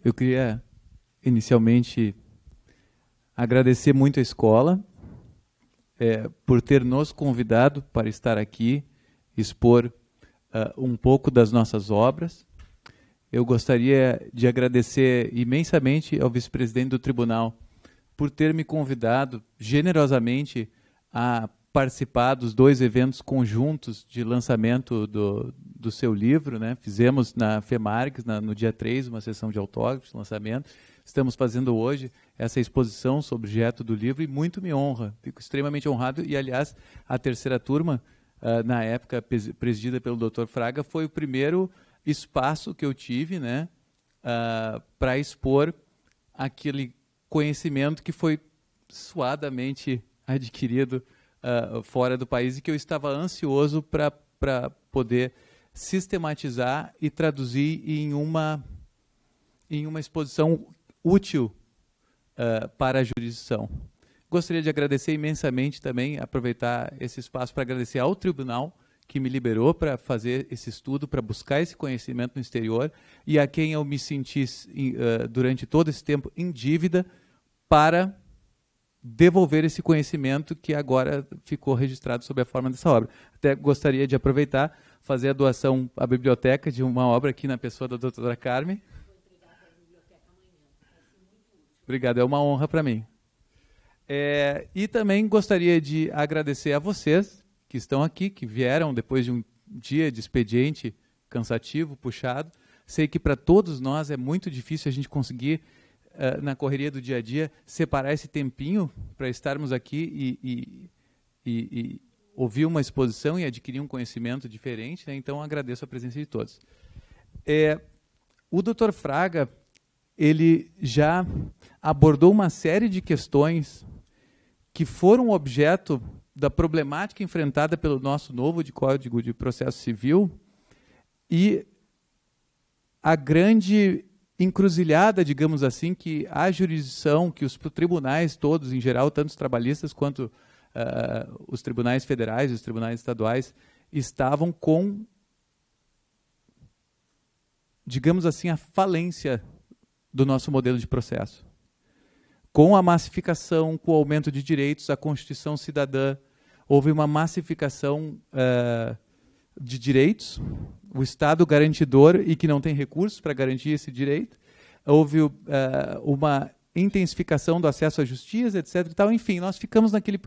Eu queria, inicialmente, agradecer muito a escola por ter nos convidado para estar aqui, expor um pouco das nossas obras. Eu gostaria de agradecer imensamente ao vice-presidente do tribunal por ter me convidado generosamente a participar dos 2 eventos conjuntos de lançamento do seu livro, né? Fizemos na FEMARGS, no dia 3, uma sessão de autógrafos, lançamento. Estamos fazendo hoje essa exposição sobre o objeto do livro e muito me honra. Fico extremamente honrado e, aliás, a terceira turma, na época presidida pelo Dr. Fraga, foi o primeiro espaço que eu tive, né, para expor aquele conhecimento que foi suadamente adquirido fora do país e que eu estava ansioso para poder sistematizar e traduzir em uma exposição útil para a jurisdição. Gostaria de agradecer imensamente também, aproveitar esse espaço para agradecer ao tribunal que me liberou para fazer esse estudo, para buscar esse conhecimento no exterior, e a quem eu me senti durante todo esse tempo em dívida para devolver esse conhecimento que agora ficou registrado sob a forma dessa obra. Até gostaria de aproveitar, fazer a doação à biblioteca de uma obra aqui na pessoa da doutora Carmen. Obrigado, é uma honra para mim. E também gostaria de agradecer a vocês que estão aqui, que vieram depois de um dia de expediente cansativo, puxado. Sei que para todos nós é muito difícil a gente conseguir, na correria do dia a dia, separar esse tempinho para estarmos aqui e ouvir uma exposição e adquirir um conhecimento diferente, né? Então, agradeço a presença de todos. O Dr. Fraga, ele já abordou uma série de questões que foram objeto da problemática enfrentada pelo nosso novo Código de Processo Civil e a grande encruzilhada, digamos assim, que a jurisdição, que os tribunais todos, em geral, tanto os trabalhistas quanto os tribunais federais e os tribunais estaduais, estavam com, digamos assim, a falência do nosso modelo de processo. Com a massificação, com o aumento de direitos, a Constituição Cidadã, houve uma massificação de direitos, o Estado garantidor e que não tem recursos para garantir esse direito, houve uma intensificação do acesso à justiça, etc. E tal. Enfim, nós ficamos naquele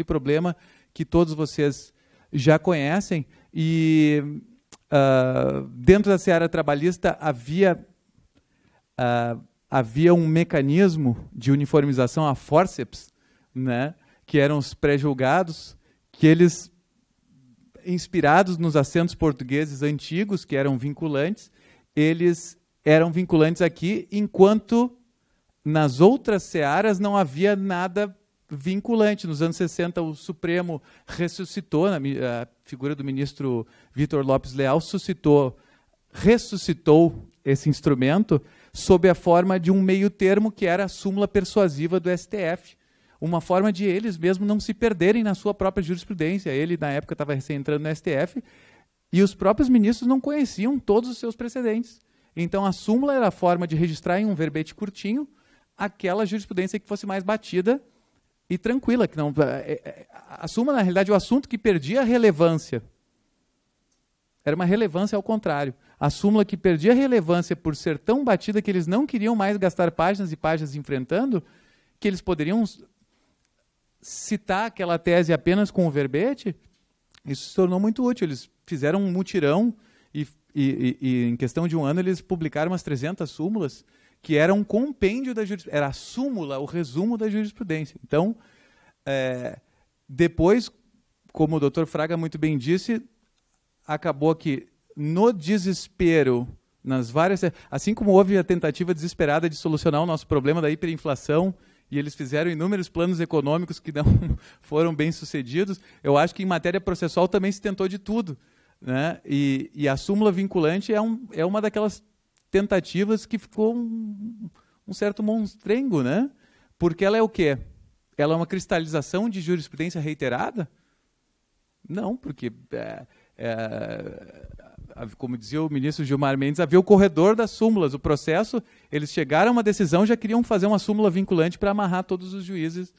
problema que todos vocês já conhecem e dentro da seara trabalhista havia um mecanismo de uniformização a forceps, né, que eram os pré-julgados, que eles, inspirados nos assentos portugueses antigos, que eram vinculantes, eles eram vinculantes aqui, enquanto nas outras searas não havia nada vinculante. Nos anos 60, o Supremo ressuscitou, a figura do ministro Vítor Lopes Leal ressuscitou esse instrumento sob a forma de um meio termo que era a súmula persuasiva do STF, uma forma de eles mesmos não se perderem na sua própria jurisprudência. Ele, na época, estava recém-entrando no STF e os próprios ministros não conheciam todos os seus precedentes. Então, a súmula era a forma de registrar em um verbete curtinho aquela jurisprudência que fosse mais batida e tranquila. Que não, a súmula, na realidade, é o assunto que perdia a relevância. Era uma relevância ao contrário. A súmula que perdia a relevância por ser tão batida que eles não queriam mais gastar páginas e páginas enfrentando, que eles poderiam citar aquela tese apenas com o verbete, isso se tornou muito útil. Eles fizeram um mutirão e em questão de um ano eles publicaram umas 300 súmulas que eram um compêndio da jurisprudência. Era a súmula, o resumo da jurisprudência. Então, depois, como o Dr. Fraga muito bem disse, acabou que no desespero, nas várias, assim como houve a tentativa desesperada de solucionar o nosso problema da hiperinflação, e eles fizeram inúmeros planos econômicos que não foram bem sucedidos, eu acho que em matéria processual também se tentou de tudo, né? E a súmula vinculante é uma daquelas tentativas que ficou um certo monstrengo, né? Porque ela é o quê? Ela é uma cristalização de jurisprudência reiterada? Não, porque como dizia o ministro Gilmar Mendes, havia o corredor das súmulas. O processo, eles chegaram a uma decisão, já queriam fazer uma súmula vinculante para amarrar todos os juízes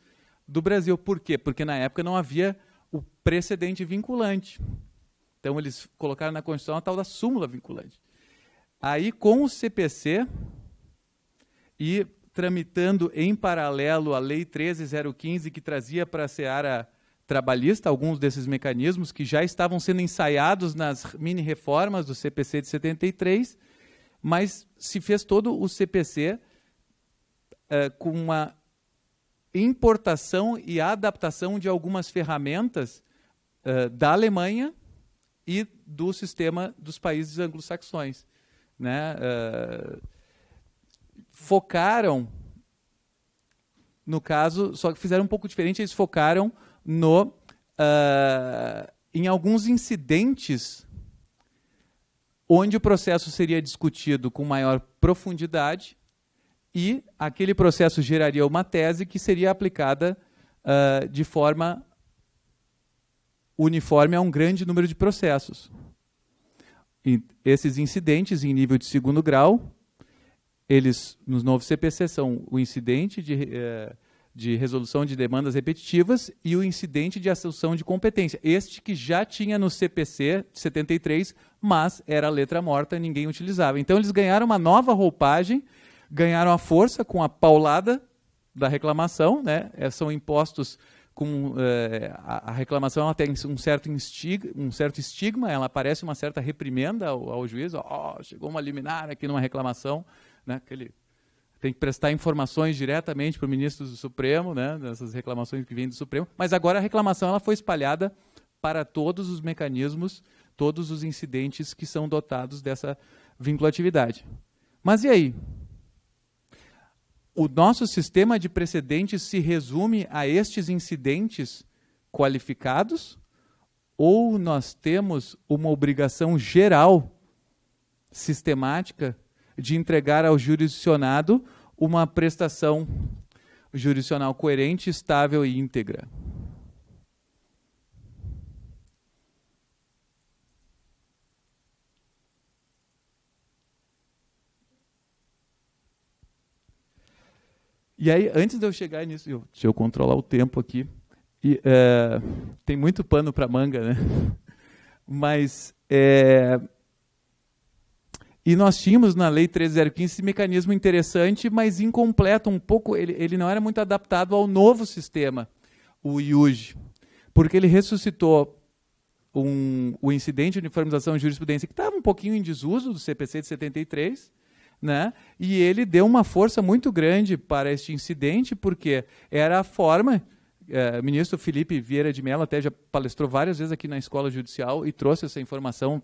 do Brasil. Por quê? Porque na época não havia o precedente vinculante. Então eles colocaram na Constituição a tal da súmula vinculante. Aí com o CPC e tramitando em paralelo a Lei 13.015, que trazia para a seara trabalhista alguns desses mecanismos que já estavam sendo ensaiados nas mini-reformas do CPC de 73, mas se fez todo o CPC com uma importação e adaptação de algumas ferramentas da Alemanha e do sistema dos países anglo-saxões, né? Focaram, no caso, só que fizeram um pouco diferente, eles focaram em alguns incidentes onde o processo seria discutido com maior profundidade e aquele processo geraria uma tese que seria aplicada de forma uniforme a um grande número de processos. E esses incidentes em nível de segundo grau, eles, nos novos CPC, são o incidente de resolução de demandas repetitivas e o incidente de assunção de competência. Este que já tinha no CPC de 73, mas era letra morta, ninguém utilizava. Então, eles ganharam uma nova roupagem, ganharam a força com a paulada da reclamação, né? São impostos com... a reclamação ela tem um certo estigma, ela parece uma certa reprimenda ao juiz. Chegou uma liminar aqui numa reclamação, né? Tem que prestar informações diretamente para o ministro do Supremo, né, dessas reclamações que vêm do Supremo, mas agora a reclamação ela foi espalhada para todos os mecanismos, todos os incidentes que são dotados dessa vinculatividade. Mas e aí? O nosso sistema de precedentes se resume a estes incidentes qualificados ou nós temos uma obrigação geral, sistemática, de entregar ao jurisdicionado uma prestação jurisdicional coerente, estável e íntegra? E aí, antes de eu chegar nisso, deixa eu controlar o tempo aqui. Tem muito pano para manga, né? Mas... E nós tínhamos na Lei 13.015 esse mecanismo interessante, mas incompleto um pouco, ele não era muito adaptado ao novo sistema, o IUJ, porque ele ressuscitou o incidente de uniformização e jurisprudência, que estava um pouquinho em desuso do CPC de 73, né? E ele deu uma força muito grande para este incidente, porque era a forma... O ministro Felipe Vieira de Mello até já palestrou várias vezes aqui na Escola Judicial e trouxe essa informação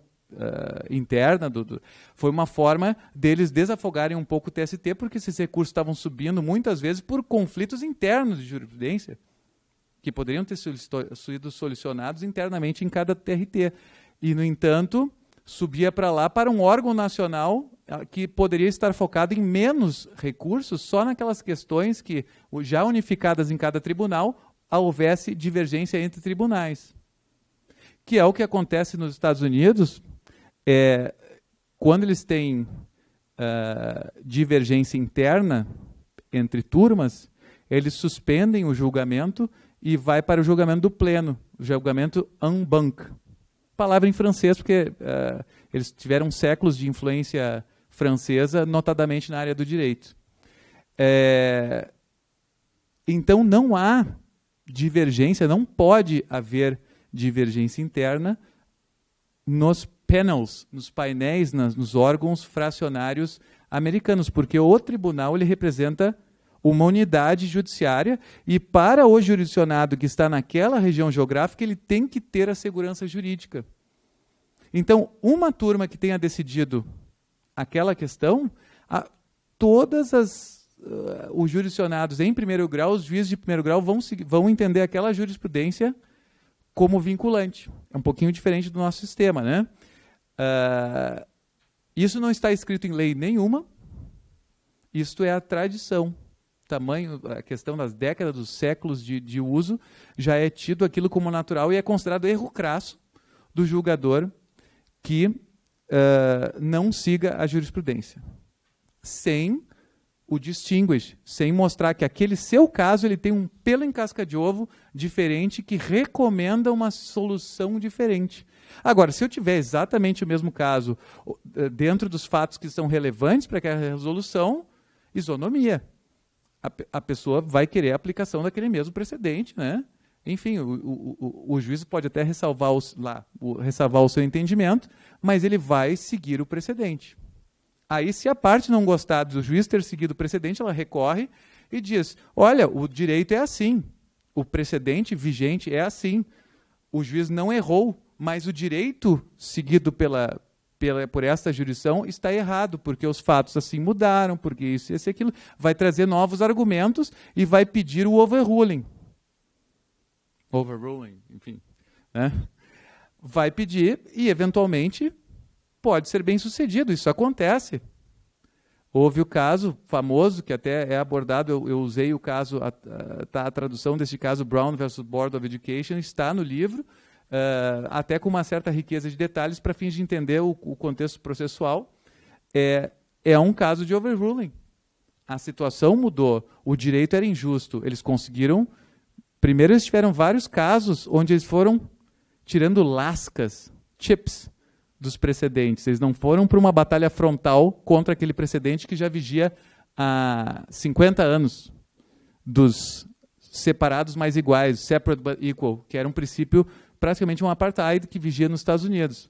interna, foi uma forma deles desafogarem um pouco o TST, porque esses recursos estavam subindo muitas vezes por conflitos internos de jurisprudência, que poderiam ter sido solucionados internamente em cada TRT. E, no entanto, subia para lá para um órgão nacional que poderia estar focado em menos recursos, só naquelas questões que, já unificadas em cada tribunal, houvesse divergência entre tribunais. Que é o que acontece nos Estados Unidos, quando eles têm divergência interna entre turmas, eles suspendem o julgamento e vai para o julgamento do pleno, o julgamento en banc. Palavra em francês, porque eles tiveram séculos de influência francesa, notadamente na área do direito. Então, não há divergência, não pode haver divergência interna nos panels, nos painéis, nos órgãos fracionários americanos, porque o tribunal ele representa uma unidade judiciária e para o jurisdicionado que está naquela região geográfica, ele tem que ter a segurança jurídica. Então, uma turma que tenha decidido aquela questão, os jurisdicionados em primeiro grau, os juízes de primeiro grau vão entender aquela jurisprudência como vinculante. É um pouquinho diferente do nosso sistema, né? Isso não está escrito em lei nenhuma, isto é a tradição. A questão das décadas, dos séculos de uso, já é tido aquilo como natural e é considerado erro crasso do julgador que não siga a jurisprudência. Sem o distinguish, sem mostrar que aquele seu caso ele tem um pelo em casca de ovo diferente que recomenda uma solução diferente. Agora, se eu tiver exatamente o mesmo caso dentro dos fatos que são relevantes para aquela resolução, isonomia. A pessoa vai querer a aplicação daquele mesmo precedente, né? Enfim, o juiz pode até ressalvar o seu entendimento, mas ele vai seguir o precedente. Aí, se a parte não gostar do juiz ter seguido o precedente, ela recorre e diz, olha, o direito é assim, o precedente vigente é assim, o juiz não errou, mas o direito seguido por esta jurisdição está errado, porque os fatos assim mudaram, porque isso e aquilo, vai trazer novos argumentos e vai pedir o overruling. Overruling, enfim. Né? Vai pedir e, eventualmente, pode ser bem sucedido, isso acontece. Houve o caso famoso, que até é abordado, eu usei o caso, a tradução deste caso, Brown versus Board of Education, está no livro, até com uma certa riqueza de detalhes para fins de entender o contexto processual. É um caso de overruling. A situação mudou, o direito era injusto, eles conseguiram... Primeiro eles tiveram vários casos onde eles foram tirando lascas, chips, dos precedentes. Eles não foram para uma batalha frontal contra aquele precedente que já vigia há 50 anos, dos separados mais iguais, separate but equal, que era um princípio, praticamente um apartheid que vigia nos Estados Unidos.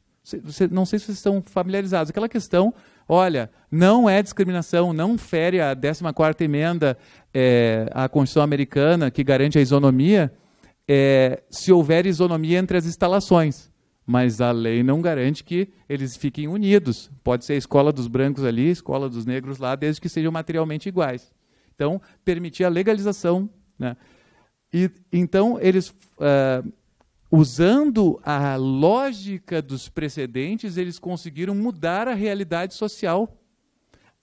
Não sei se vocês estão familiarizados. Aquela questão, olha, não é discriminação, não fere a 14ª emenda à Constituição Americana, que garante a isonomia, se houver isonomia entre as instalações. Mas a lei não garante que eles fiquem unidos. Pode ser a escola dos brancos ali, a escola dos negros lá, desde que sejam materialmente iguais. Então, permitir a legalização. Né? Então, eles... usando a lógica dos precedentes, eles conseguiram mudar a realidade social.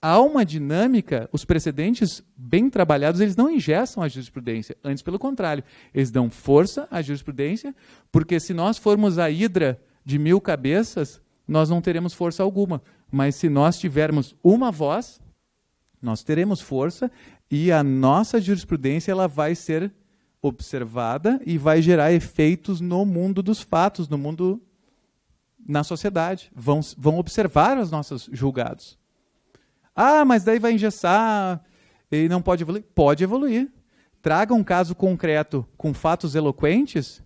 Há uma dinâmica, os precedentes bem trabalhados, eles não engessam a jurisprudência, antes pelo contrário, eles dão força à jurisprudência, porque se nós formos a hidra de 1000 cabeças, nós não teremos força alguma. Mas se nós tivermos uma voz, nós teremos força e a nossa jurisprudência ela vai ser observada e vai gerar efeitos no mundo dos fatos, no mundo, na sociedade. Vão observar os nossos julgados. Ah, mas daí vai engessar e não pode evoluir? Pode evoluir. Traga um caso concreto com fatos eloquentes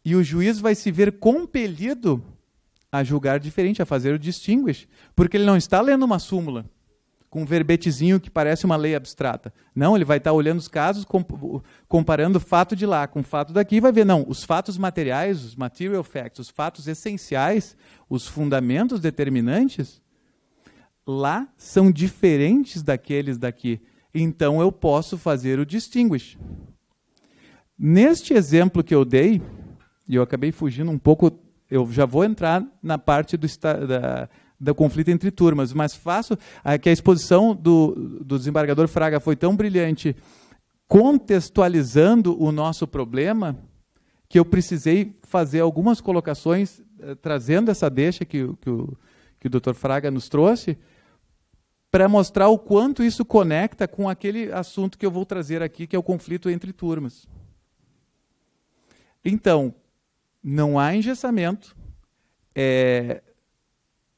e o juiz vai se ver compelido a julgar diferente, a fazer o distinguish, porque ele não está lendo uma súmula com um verbetezinho que parece uma lei abstrata. Não, ele vai estar olhando os casos, comparando o fato de lá com o fato daqui, e vai ver, não, os fatos materiais, os material facts, os fatos essenciais, os fundamentos determinantes, lá são diferentes daqueles daqui. Então, eu posso fazer o distinguish. Neste exemplo que eu dei, e eu acabei fugindo um pouco, eu já vou entrar na parte do conflito entre turmas, mas faço que a exposição do desembargador Fraga foi tão brilhante, contextualizando o nosso problema, que eu precisei fazer algumas colocações, trazendo essa deixa que o Dr. Fraga nos trouxe, para mostrar o quanto isso conecta com aquele assunto que eu vou trazer aqui, que é o conflito entre turmas. Então, não há engessamento,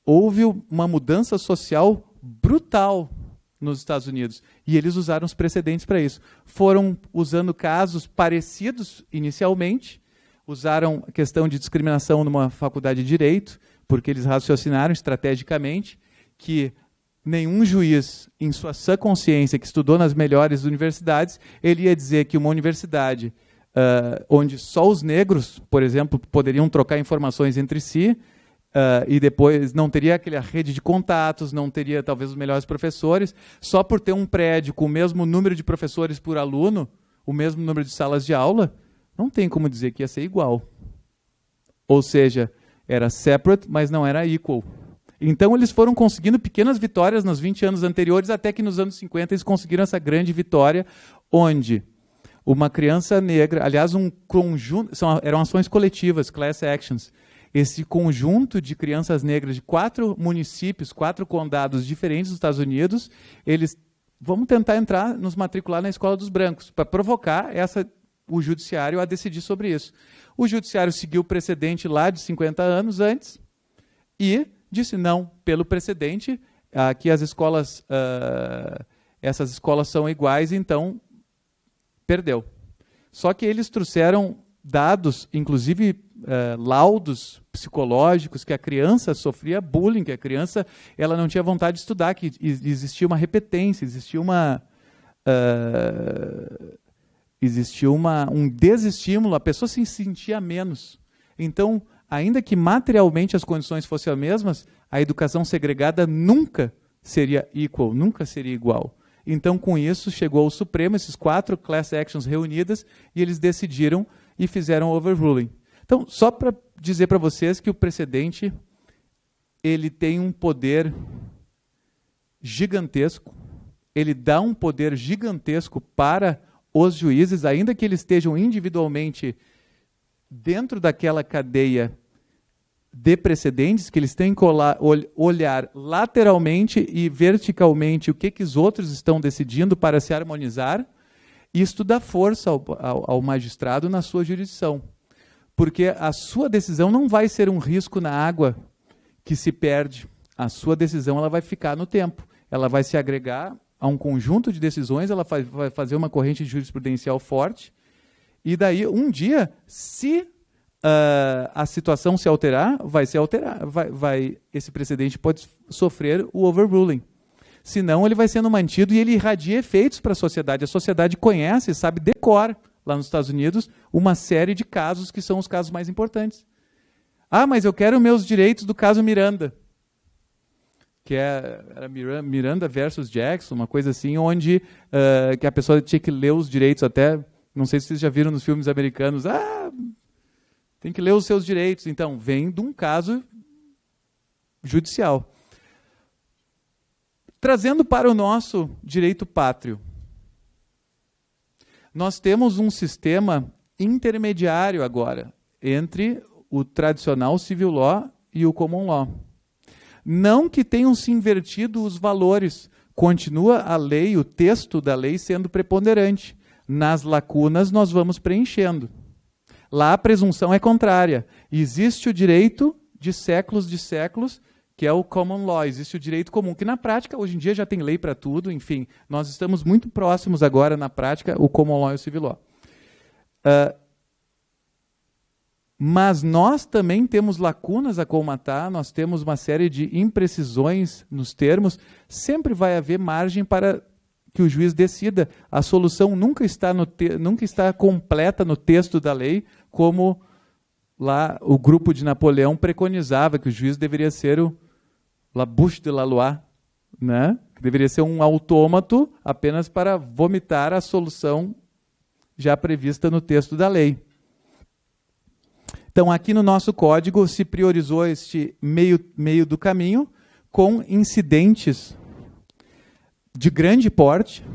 houve uma mudança social brutal nos Estados Unidos, e eles usaram os precedentes para isso. Foram usando casos parecidos inicialmente, usaram a questão de discriminação numa faculdade de Direito, porque eles raciocinaram estrategicamente que nenhum juiz, em sua sã consciência, que estudou nas melhores universidades, ele ia dizer que uma universidade onde só os negros, por exemplo, poderiam trocar informações entre si, e depois não teria aquela rede de contatos, não teria talvez os melhores professores, só por ter um prédio com o mesmo número de professores por aluno, o mesmo número de salas de aula, não tem como dizer que ia ser igual. Ou seja, era separate, mas não era equal. Então eles foram conseguindo pequenas vitórias nos 20 anos anteriores, até que nos anos 50 eles conseguiram essa grande vitória, onde uma criança negra, aliás, um conjunto, eram ações coletivas, class actions, esse conjunto de crianças negras de 4 municípios, 4 condados diferentes dos Estados Unidos, eles vamos tentar nos matricular na escola dos brancos, para provocar o judiciário a decidir sobre isso. O judiciário seguiu o precedente lá de 50 anos antes e disse não, pelo precedente, que essas escolas são iguais, então perdeu. Só que eles trouxeram dados, inclusive laudos psicológicos, que a criança sofria bullying, que a criança ela não tinha vontade de estudar, que existia uma repetência, existia um desestímulo, a pessoa se sentia menos. Então, ainda que materialmente as condições fossem as mesmas, a educação segregada nunca seria equal, nunca seria igual. Então, com isso, chegou ao Supremo, esses 4 class actions reunidas, e eles decidiram e fizeram overruling. Então, só para dizer para vocês que o precedente ele tem um poder gigantesco, ele dá um poder gigantesco para os juízes, ainda que eles estejam individualmente dentro daquela cadeia de precedentes, que eles têm que olhar lateralmente e verticalmente o que os outros estão decidindo para se harmonizar. Isto dá força ao magistrado na sua jurisdição, porque a sua decisão não vai ser um risco na água que se perde. A sua decisão ela vai ficar no tempo, ela vai se agregar a um conjunto de decisões, ela vai fazer uma corrente jurisprudencial forte, e daí, um dia, se a situação se alterar, esse precedente pode sofrer o overruling. Senão, ele vai sendo mantido e ele irradia efeitos para a sociedade. A sociedade conhece, sabe de cor, lá nos Estados Unidos, uma série de casos que são os casos mais importantes. Ah, mas eu quero meus direitos do caso Miranda, que era Miranda versus Jackson, uma coisa assim, onde que a pessoa tinha que ler os direitos até, não sei se vocês já viram nos filmes americanos, tem que ler os seus direitos. Então, vem de um caso judicial. Trazendo para o nosso direito pátrio, nós temos um sistema intermediário agora entre o tradicional civil law e o common law. Não que tenham se invertido os valores, continua a lei, o texto da lei sendo preponderante. Nas lacunas nós vamos preenchendo. Lá a presunção é contrária. Existe o direito de séculos, que é o common law, existe o direito comum, que na prática, hoje em dia já tem lei para tudo, enfim, nós estamos muito próximos agora, na prática, o common law e o civil law. Mas nós também temos lacunas a colmatar, nós temos uma série de imprecisões nos termos, sempre vai haver margem para que o juiz decida. A solução nunca está completa no texto da lei, como lá o grupo de Napoleão preconizava, que o juiz deveria ser o La Bouche de la Loi, né? Que deveria ser um autômato apenas para vomitar a solução já prevista no texto da lei. Então, aqui no nosso código se priorizou este meio do caminho com incidentes de grande porte,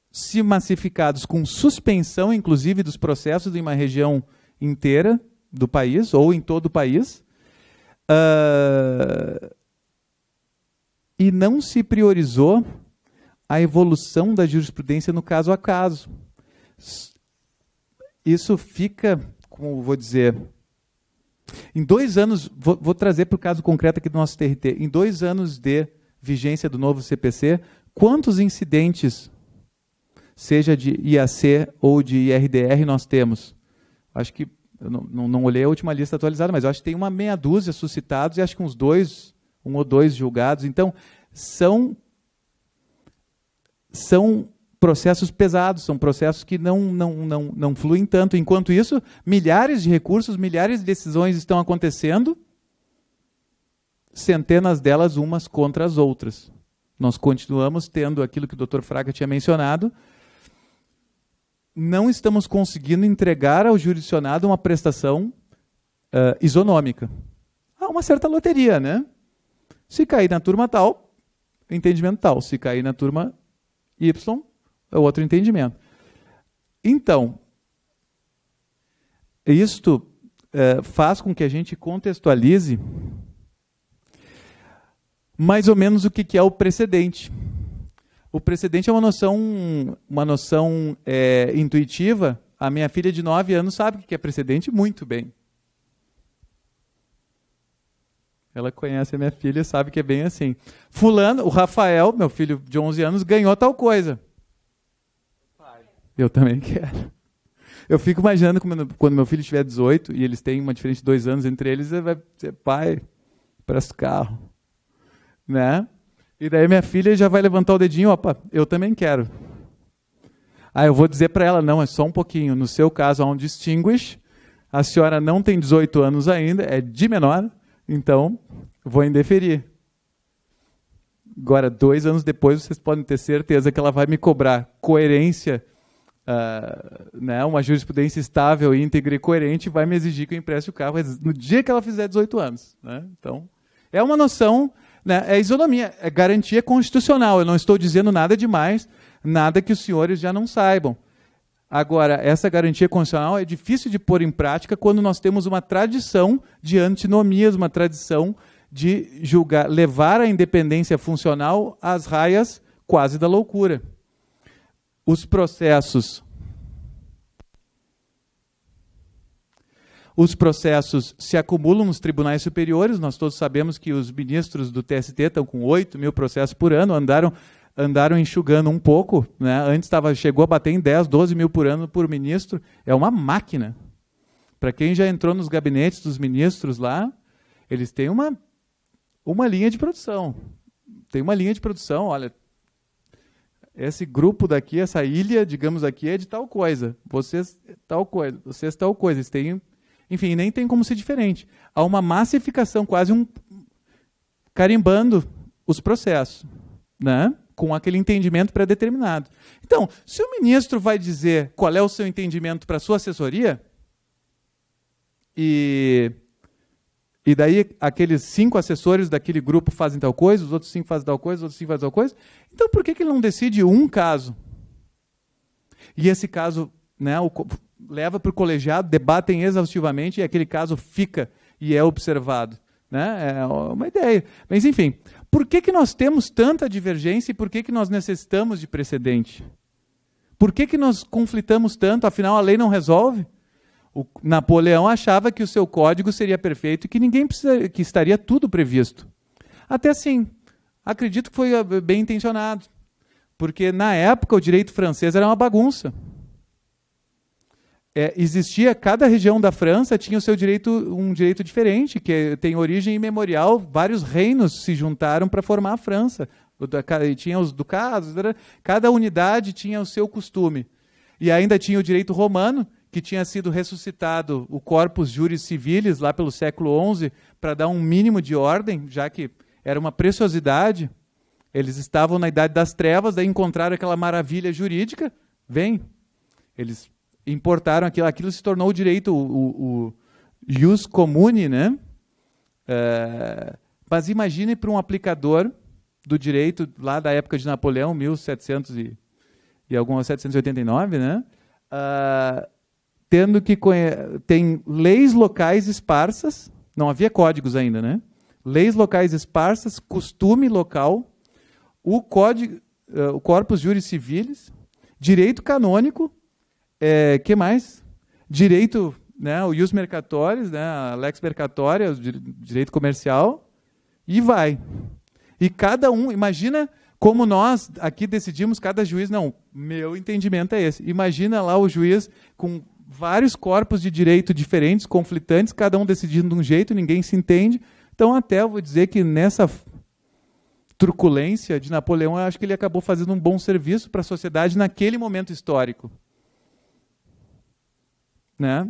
se massificados com suspensão, inclusive, dos processos em uma região inteira do país, ou em todo o país, e não se priorizou a evolução da jurisprudência no caso a caso. Isso fica, como vou dizer, em 2 anos, vou trazer para o caso concreto aqui do nosso TRT, em 2 anos de vigência do novo CPC, quantos incidentes, seja de IAC ou de IRDR, nós temos? Acho que, eu não olhei a última lista atualizada, mas eu acho que tem uma meia dúzia suscitados e acho que um ou dois julgados. Então, são processos pesados, são processos que não fluem tanto. Enquanto isso, milhares de recursos, milhares de decisões estão acontecendo, centenas delas umas contra as outras. Nós continuamos tendo aquilo que o Dr. Fraga tinha mencionado, não estamos conseguindo entregar ao jurisdicionado uma prestação isonômica. Há uma certa loteria, né? Se cair na turma tal, entendimento tal. Se cair na turma Y, é outro entendimento. Então, isto faz com que a gente contextualize mais ou menos o que é o precedente. O precedente é uma noção intuitiva. A minha filha de 9 anos sabe o que é precedente muito bem. Ela conhece a minha filha e sabe que é bem assim. Fulano, o Rafael, meu filho de 11 anos, ganhou tal coisa. Eu também quero. Eu fico imaginando quando meu filho tiver 18 e eles têm uma diferença de 2 anos entre eles, ele vai dizer, pai, presta o carro. Né? E daí minha filha já vai levantar o dedinho, opa, eu também quero. Eu vou dizer para ela, não, é só um pouquinho. No seu caso, há um distinguish. A senhora não tem 18 anos ainda, é de menor, então vou indeferir. Agora, 2 anos depois, vocês podem ter certeza que ela vai me cobrar coerência, né, uma jurisprudência estável, íntegra e coerente, vai me exigir que eu empreste o carro no dia que ela fizer 18 anos. Né? Então, é uma noção, né, é isonomia, é garantia constitucional. Eu não estou dizendo nada demais, nada que os senhores já não saibam. Agora, essa garantia constitucional é difícil de pôr em prática quando nós temos uma tradição de antinomias, uma tradição de julgar, levar a independência funcional às raias quase da loucura. Os processos se acumulam nos tribunais superiores. Nós todos sabemos que os ministros do TST estão com 8 mil processos por ano, andaram enxugando um pouco, né? Antes chegou a bater em 10, 12 mil por ano por ministro. É uma máquina. Para quem já entrou nos gabinetes dos ministros lá, eles têm uma linha de produção. Tem uma linha de produção, olha, esse grupo daqui, essa ilha, digamos aqui, é de tal coisa. Vocês tal coisa. Vocês tal coisa. Eles têm, enfim, nem tem como ser diferente. Há uma massificação, quase carimbando os processos, né? Com aquele entendimento pré-determinado. Então, se o ministro vai dizer qual é o seu entendimento para a sua assessoria, e daí aqueles 5 assessores daquele grupo fazem tal coisa, os outros 5 fazem tal coisa, os outros 5 fazem tal coisa, então por que ele não decide um caso? E esse caso, né, leva para o colegiado, debatem exaustivamente, e aquele caso fica e é observado. Né? É uma ideia. Mas, enfim, por que nós temos tanta divergência e por que nós necessitamos de precedente? Por que nós conflitamos tanto? Afinal, a lei não resolve? O Napoleão achava que o seu código seria perfeito e que que estaria tudo previsto. Até assim, acredito que foi bem intencionado, porque na época o direito francês era uma bagunça. Existia, cada região da França tinha o seu um direito diferente, que tem origem imemorial, vários reinos se juntaram para formar a França. Tinha os ducados, cada unidade tinha o seu costume. E ainda tinha o direito romano, que tinha sido ressuscitado, o corpus juris civilis, lá pelo século XI, para dar um mínimo de ordem, já que era uma preciosidade. Eles estavam na Idade das Trevas, daí encontraram aquela maravilha jurídica, eles importaram aquilo se tornou o direito, o jus comune, né? Mas imagine para um aplicador do direito lá da época de Napoleão, 1789, né? Tem leis locais esparsas, não havia códigos ainda, né? Leis locais esparsas, costume local, o corpus juris civilis, direito canônico, que mais? Direito, né, o ius mercatorius, né, a lex mercatoria, o direito comercial, e vai. E cada um, imagina como nós aqui decidimos, cada juiz, não, meu entendimento é esse. Imagina lá o juiz com vários corpos de direito diferentes, conflitantes, cada um decidindo de um jeito, ninguém se entende. Então, até eu vou dizer que nessa truculência de Napoleão, eu acho que ele acabou fazendo um bom serviço para a sociedade naquele momento histórico. Né?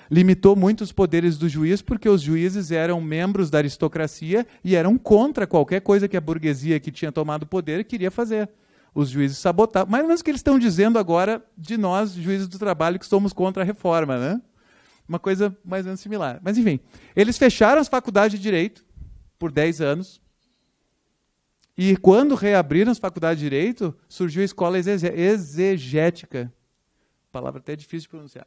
Limitou muito os poderes do juiz, porque os juízes eram membros da aristocracia e eram contra qualquer coisa que a burguesia que tinha tomado o poder queria fazer. Os juízes sabotavam, mais ou menos o que eles estão dizendo agora de nós, juízes do trabalho, que somos contra a reforma, né? Uma coisa mais ou menos similar. Mas, enfim, eles fecharam as faculdades de Direito por 10 anos, e quando reabriram as faculdades de Direito, surgiu a escola exegética, palavra até difícil de pronunciar,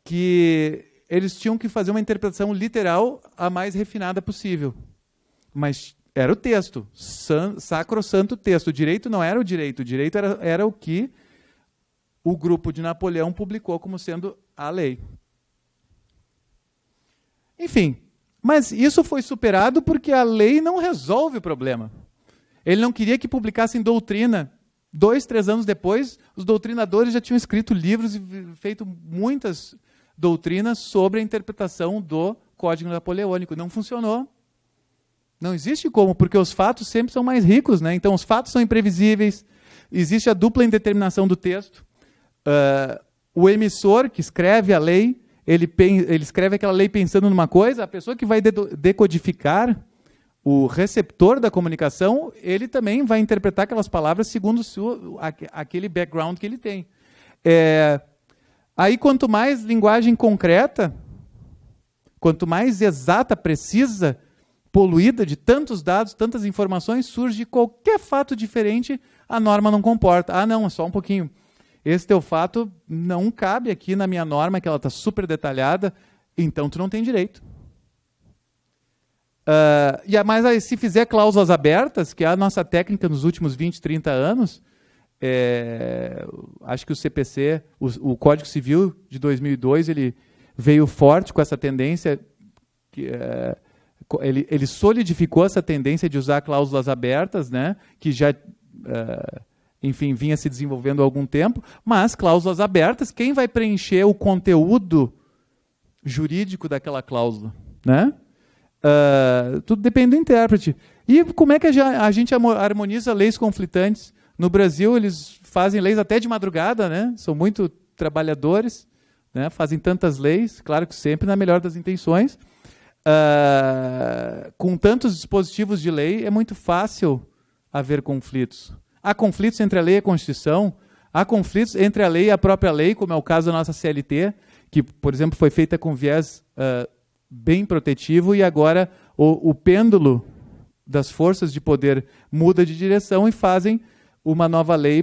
que eles tinham que fazer uma interpretação literal a mais refinada possível. Mas era o texto, sacrossanto texto. O direito não era o direito era o que o grupo de Napoleão publicou como sendo a lei. Enfim, mas isso foi superado porque a lei não resolve o problema. Ele não queria que publicassem doutrina. 2, 3 anos depois, os doutrinadores já tinham escrito livros e feito muitas doutrinas sobre a interpretação do Código Napoleônico. Não funcionou. Não existe como, porque os fatos sempre são mais ricos, né? Então, os fatos são imprevisíveis, existe a dupla indeterminação do texto. O emissor que escreve a lei, ele escreve aquela lei pensando numa coisa, a pessoa que vai decodificar, o receptor da comunicação, ele também vai interpretar aquelas palavras segundo aquele background que ele tem. Aí, quanto mais linguagem concreta, quanto mais exata, precisa, poluída de tantos dados, tantas informações, surge qualquer fato diferente, a norma não comporta. Ah, não, é só um pouquinho. Esse teu fato não cabe aqui na minha norma, que ela está super detalhada, então tu não tem direito. Mas aí, se fizer cláusulas abertas, que é a nossa técnica nos últimos 20, 30 anos, acho que o CPC, o Código Civil de 2002, ele veio forte com essa tendência, ele solidificou essa tendência de usar cláusulas abertas, né, que já, enfim, vinha se desenvolvendo há algum tempo, mas cláusulas abertas, quem vai preencher o conteúdo jurídico daquela cláusula, né? Tudo depende do intérprete. E como é que a gente harmoniza leis conflitantes? No Brasil, eles fazem leis até de madrugada, né? São muito trabalhadores, né? Fazem tantas leis, claro que sempre na melhor das intenções. Com tantos dispositivos de lei, é muito fácil haver conflitos. Há conflitos entre a lei e a Constituição, há conflitos entre a lei e a própria lei, como é o caso da nossa CLT, que, por exemplo, foi feita com viés bem protetivo, e agora o pêndulo das forças de poder muda de direção e fazem uma nova lei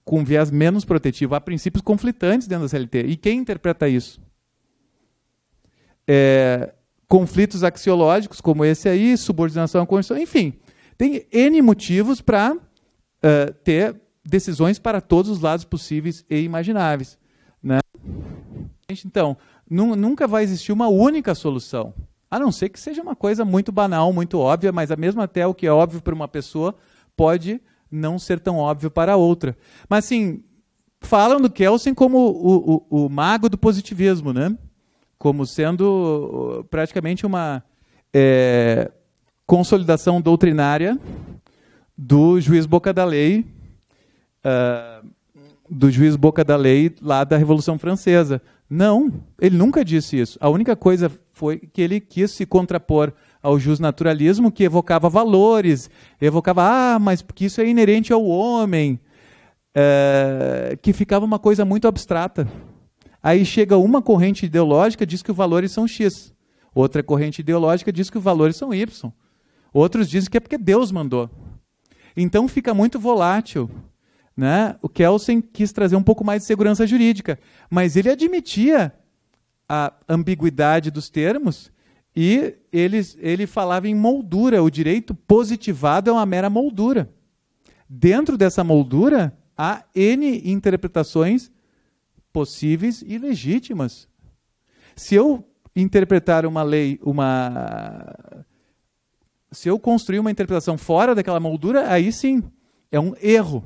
com viés menos protetivo. Há princípios conflitantes dentro da CLT. E quem interpreta isso? Conflitos axiológicos, como esse aí, subordinação à Constituição, enfim. Tem N motivos para ter decisões para todos os lados possíveis e imagináveis, né? Então, nunca vai existir uma única solução, a não ser que seja uma coisa muito banal, muito óbvia, mas mesmo até o que é óbvio para uma pessoa pode não ser tão óbvio para outra. Mas, assim, falam do Kelsen como o mago do positivismo, né? Como sendo praticamente uma consolidação doutrinária do juiz Boca da Lei, lá da Revolução Francesa. Não, ele nunca disse isso. A única coisa foi que ele quis se contrapor ao justnaturalismo, que evocava valores, mas porque isso é inerente ao homem, que ficava uma coisa muito abstrata. Aí chega uma corrente ideológica e diz que os valores são X. Outra corrente ideológica diz que os valores são Y. Outros dizem que é porque Deus mandou. Então fica muito volátil, né? O Kelsen quis trazer um pouco mais de segurança jurídica, mas ele admitia a ambiguidade dos termos e ele falava em moldura. O direito positivado é uma mera moldura. Dentro dessa moldura, há N interpretações possíveis e legítimas. Se eu interpretar uma lei, se eu construir uma interpretação fora daquela moldura, aí sim, é um erro.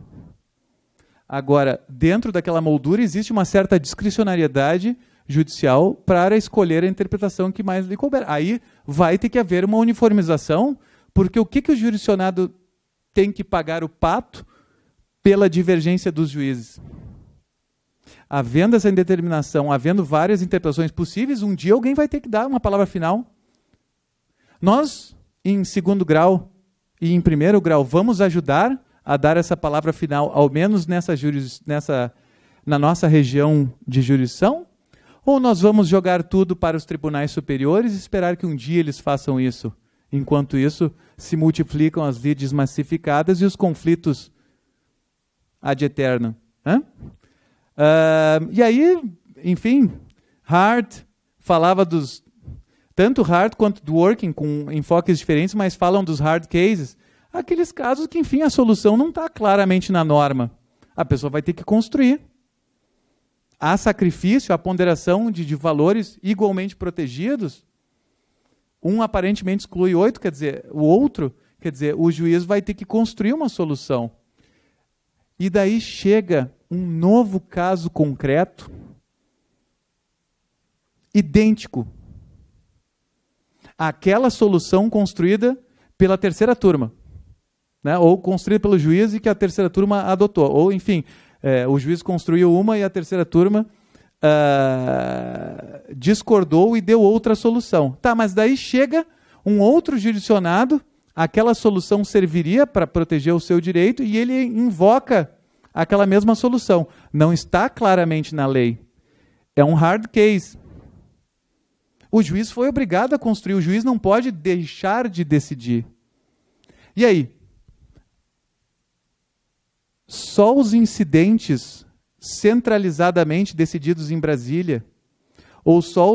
Agora, dentro daquela moldura existe uma certa discricionariedade judicial para escolher a interpretação que mais lhe couber. Aí vai ter que haver uma uniformização, porque o que o jurisdicionado tem que pagar o pato pela divergência dos juízes? Havendo essa indeterminação, havendo várias interpretações possíveis, um dia alguém vai ter que dar uma palavra final. Nós, em segundo grau e em primeiro grau, vamos ajudar a dar essa palavra final, ao menos na nossa região de jurisdição? Ou nós vamos jogar tudo para os tribunais superiores e esperar que um dia eles façam isso? Enquanto isso, se multiplicam as lides massificadas e os conflitos ad eternum. E aí, enfim, hard, falava dos... Tanto hard quanto do working, com enfoques diferentes, mas falam dos hard cases. Aqueles casos que, enfim, a solução não está claramente na norma. A pessoa vai ter que construir. Há sacrifício, há ponderação de valores igualmente protegidos. Um aparentemente exclui 8, quer dizer, o outro, quer dizer, o juiz vai ter que construir uma solução. E daí chega um novo caso concreto, idêntico àquela solução construída pela terceira turma, né? Ou construída pelo juiz e que a terceira turma adotou. Ou, enfim, o juiz construiu uma e a terceira turma discordou e deu outra solução. Tá, mas daí chega um outro jurisdicionado, aquela solução serviria para proteger o seu direito e ele invoca aquela mesma solução. Não está claramente na lei. É um hard case. O juiz foi obrigado a construir, o juiz não pode deixar de decidir. E aí? Só os incidentes centralizadamente decididos em Brasília, ou só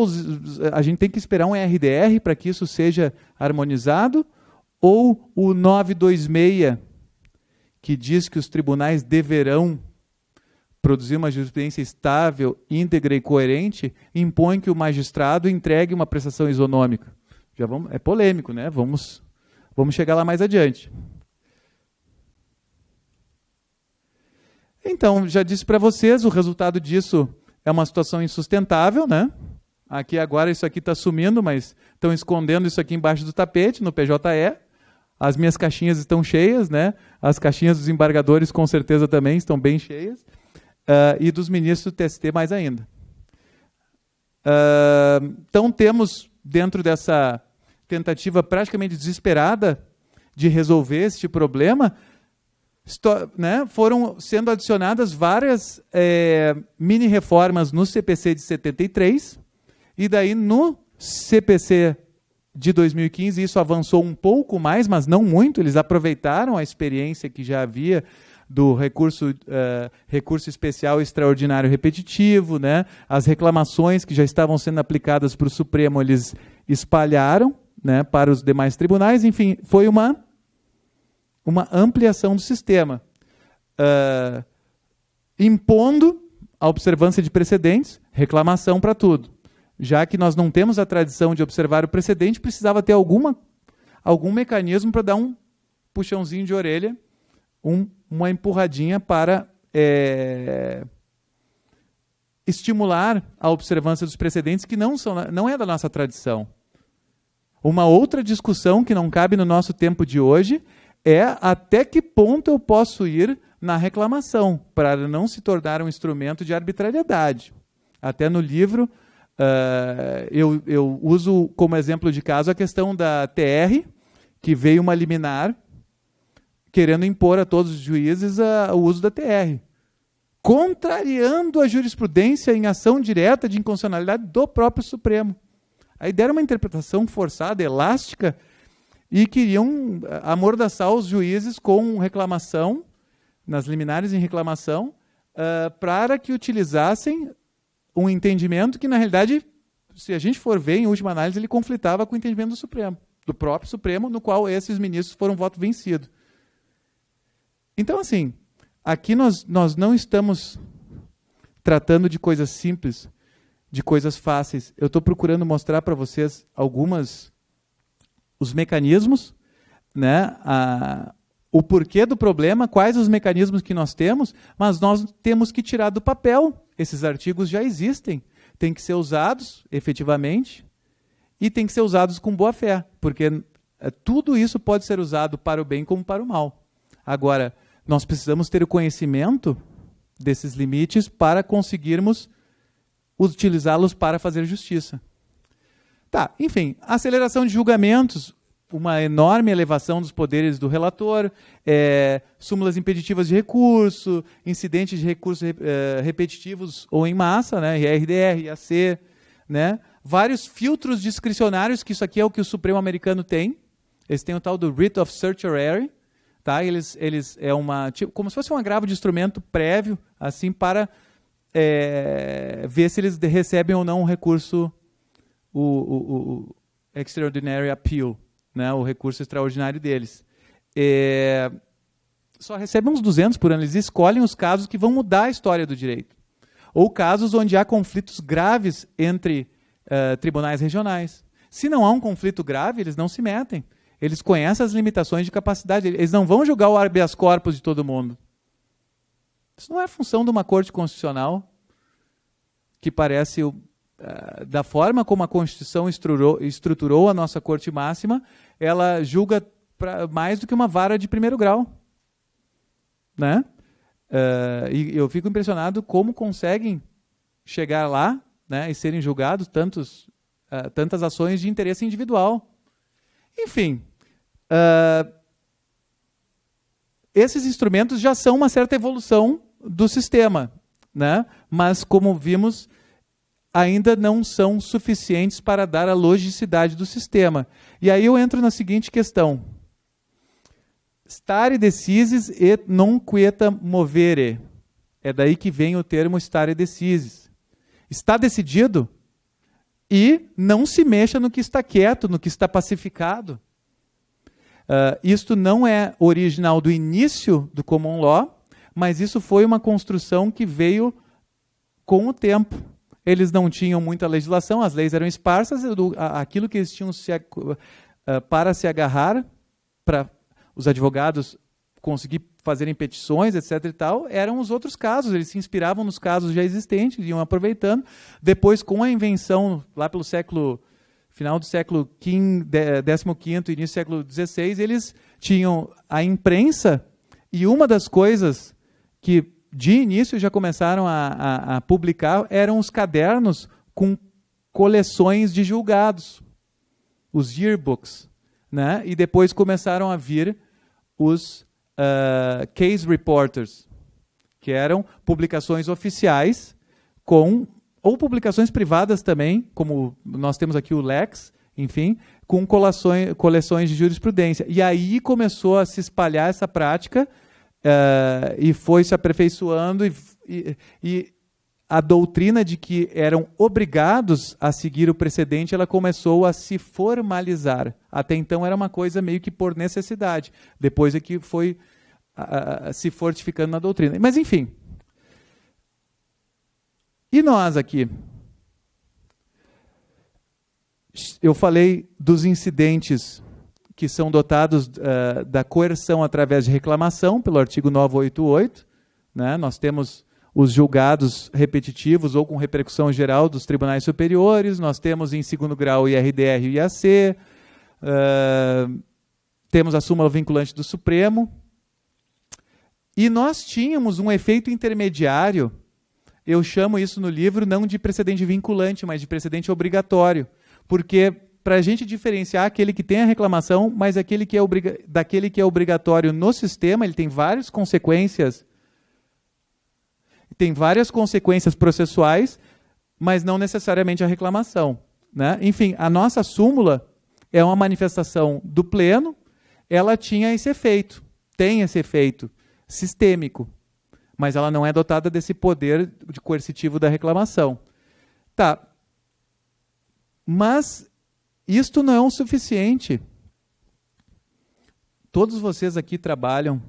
a gente tem que esperar um RDR para que isso seja harmonizado, ou o 926, que diz que os tribunais deverão produzir uma jurisprudência estável, íntegra e coerente, impõe que o magistrado entregue uma prestação isonômica. É polêmico, né? Vamos chegar lá mais adiante. Então, já disse para vocês, o resultado disso é uma situação insustentável, né? Aqui agora isso aqui está sumindo, mas estão escondendo isso aqui embaixo do tapete, no PJE. As minhas caixinhas estão cheias, né? As caixinhas dos embargadores com certeza também estão bem cheias. E dos ministros do TST mais ainda. Então temos, dentro dessa tentativa praticamente desesperada de resolver este problema, né, foram sendo adicionadas várias mini-reformas no CPC de 73, e daí no CPC de 2015 isso avançou um pouco mais, mas não muito, eles aproveitaram a experiência que já havia do recurso especial extraordinário repetitivo, né? As reclamações que já estavam sendo aplicadas para o Supremo, eles espalharam, né, para os demais tribunais, enfim, foi uma ampliação do sistema, impondo a observância de precedentes, reclamação para tudo. Já que nós não temos a tradição de observar o precedente, precisava ter algum mecanismo para dar um puxãozinho de orelha, uma empurradinha para estimular a observância dos precedentes que não é da nossa tradição. Uma outra discussão que não cabe no nosso tempo de hoje é até que ponto eu posso ir na reclamação, para não se tornar um instrumento de arbitrariedade. Até no livro, eu uso como exemplo de caso a questão da TR, que veio uma liminar querendo impor a todos os juízes o uso da TR, contrariando a jurisprudência em ação direta de inconstitucionalidade do próprio Supremo. Aí deram uma interpretação forçada, elástica, e queriam amordaçar os juízes com reclamação, nas liminares em reclamação, para que utilizassem um entendimento que, na realidade, se a gente for ver, em última análise, ele conflitava com o entendimento do Supremo, do próprio Supremo, no qual esses ministros foram voto vencido. Então, assim, aqui nós não estamos tratando de coisas simples, de coisas fáceis. Eu estou procurando mostrar para vocês os mecanismos, né, o porquê do problema, quais os mecanismos que nós temos, mas nós temos que tirar do papel. Esses artigos já existem, têm que ser usados efetivamente e têm que ser usados com boa fé, porque tudo isso pode ser usado para o bem como para o mal. Agora, nós precisamos ter o conhecimento desses limites para conseguirmos utilizá-los para fazer justiça. Tá, enfim, aceleração de julgamentos, uma enorme elevação dos poderes do relator, súmulas impeditivas de recurso, incidentes de recursos repetitivos ou em massa, né, RDR, IAC, né, vários filtros discricionários, que isso aqui é o que o Supremo americano tem. Eles têm o tal do writ of certiorari, tá? Eles como se fosse um agravo de instrumento prévio, assim, para ver se eles recebem ou não o recurso, o Extraordinary Appeal, né, o recurso extraordinário deles. Só recebem uns 200 por ano. Eles escolhem os casos que vão mudar a história do direito. Ou casos onde há conflitos graves entre tribunais regionais. Se não há um conflito grave, eles não se metem. Eles conhecem as limitações de capacidade. Eles não vão julgar o habeas corpus de todo mundo. Isso não é função de uma corte constitucional que parece, da forma como a Constituição estruturou a nossa corte máxima, ela julga mais do que uma vara de primeiro grau. Né? E eu fico impressionado como conseguem chegar lá, né, e serem julgados tantas ações de interesse individual. Enfim, esses instrumentos já são uma certa evolução do sistema, né? Mas, como vimos, ainda não são suficientes para dar a logicidade do sistema. E aí eu entro na seguinte questão. Stare decisis et non quieta movere. É daí que vem o termo stare decisis. Está decidido e não se mexa no que está quieto, no que está pacificado. Isto não é original do início do common law, mas isso foi uma construção que veio com o tempo. Eles não tinham muita legislação, as leis eram esparsas, aquilo que eles tinham para se agarrar, para os advogados conseguir fazerem petições, etc. e tal, eram os outros casos. Eles se inspiravam nos casos já existentes, iam aproveitando. Depois, com a invenção, lá pelo final do século XV, início do século XVI, eles tinham a imprensa, e uma das coisas que de início já começaram a publicar eram os cadernos com coleções de julgados, os yearbooks, né? E depois começaram a vir os case reporters, que eram publicações oficiais ou publicações privadas também, como nós temos aqui o Lex, enfim, com coleções de jurisprudência. E aí começou a se espalhar essa prática e foi se aperfeiçoando e a doutrina de que eram obrigados a seguir o precedente, ela começou a se formalizar. Até então era uma coisa meio que por necessidade. Depois é que foi se fortificando na doutrina. Mas, enfim. E nós aqui? Eu falei dos incidentes que são dotados da coerção através de reclamação, pelo artigo 988. Né? Nós temos os julgados repetitivos ou com repercussão geral dos tribunais superiores, nós temos em segundo grau o IRDR e o IAC, temos a súmula vinculante do Supremo, e nós tínhamos um efeito intermediário, eu chamo isso no livro não de precedente vinculante, mas de precedente obrigatório, porque para a gente diferenciar aquele que tem a reclamação, mas daquele que é obrigatório no sistema, ele tem várias consequências processuais, mas não necessariamente a reclamação. Né? Enfim, a nossa súmula é uma manifestação do pleno, ela tinha esse efeito, tem esse efeito sistêmico, mas ela não é dotada desse poder de coercitivo da reclamação. Tá. Mas isto não é o suficiente. Todos vocês aqui trabalham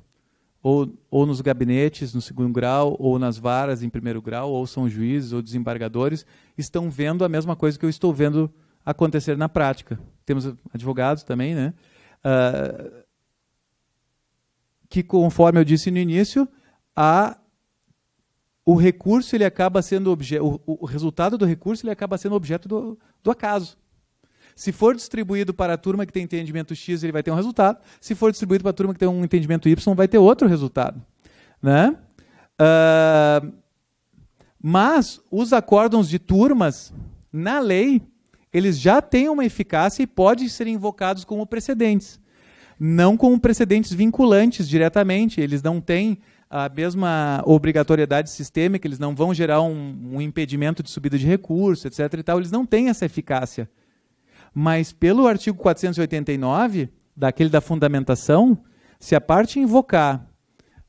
ou nos gabinetes, no segundo grau, ou nas varas em primeiro grau, ou são juízes ou desembargadores, estão vendo a mesma coisa que eu estou vendo acontecer na prática. Temos advogados também, né? Que, conforme eu disse no início, o recurso ele acaba sendo o resultado do recurso ele acaba sendo objeto do acaso. Se for distribuído para a turma que tem entendimento X, ele vai ter um resultado. Se for distribuído para a turma que tem um entendimento Y, vai ter outro resultado. Né? Mas os acórdãos de turmas, na lei, eles já têm uma eficácia e podem ser invocados como precedentes. Não como precedentes vinculantes diretamente. Eles não têm a mesma obrigatoriedade sistêmica, eles não vão gerar um impedimento de subida de recurso, etc. e tal. Eles não têm essa eficácia. Mas pelo artigo 489, daquele da fundamentação, se a parte invocar,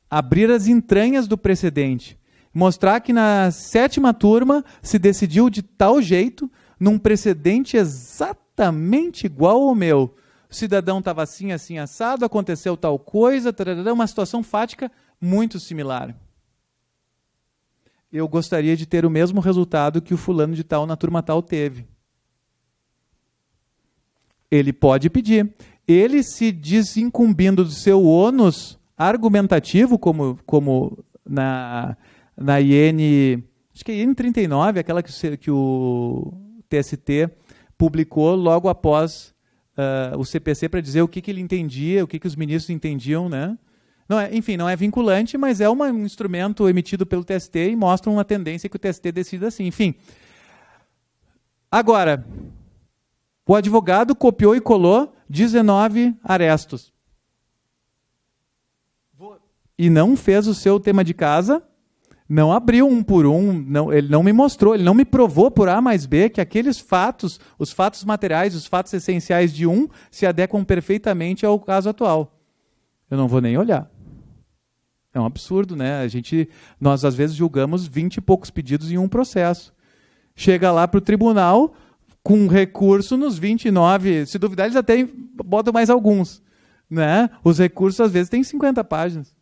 abrir as entranhas do precedente Mostrar que na 7ª turma se decidiu de tal jeito, num precedente exatamente igual ao meu. O cidadão estava assim, assim, assado, aconteceu tal coisa, uma situação fática muito similar. Eu gostaria de ter o mesmo resultado que o fulano de tal na turma tal teve. Ele pode pedir. Ele se desincumbindo do seu ônus argumentativo, como na IN, acho que é IN 39, aquela que o TST publicou logo após o CPC para dizer o que ele entendia, o que os ministros entendiam, né? Não é, enfim, não é vinculante, mas é um instrumento emitido pelo TST e mostra uma tendência que o TST decida assim. Enfim. Agora, o advogado copiou e colou 19 arestos. E não fez o seu tema de casa, não abriu um por um, ele não me mostrou, ele não me provou por A mais B que aqueles fatos, os fatos materiais, os fatos essenciais de um, se adequam perfeitamente ao caso atual. Eu não vou nem olhar. É um absurdo, né? Nós às vezes julgamos 20 e poucos pedidos em um processo. Chega lá para o tribunal com recurso nos 29, se duvidar eles até botam mais alguns, né? Os recursos às vezes têm 50 páginas.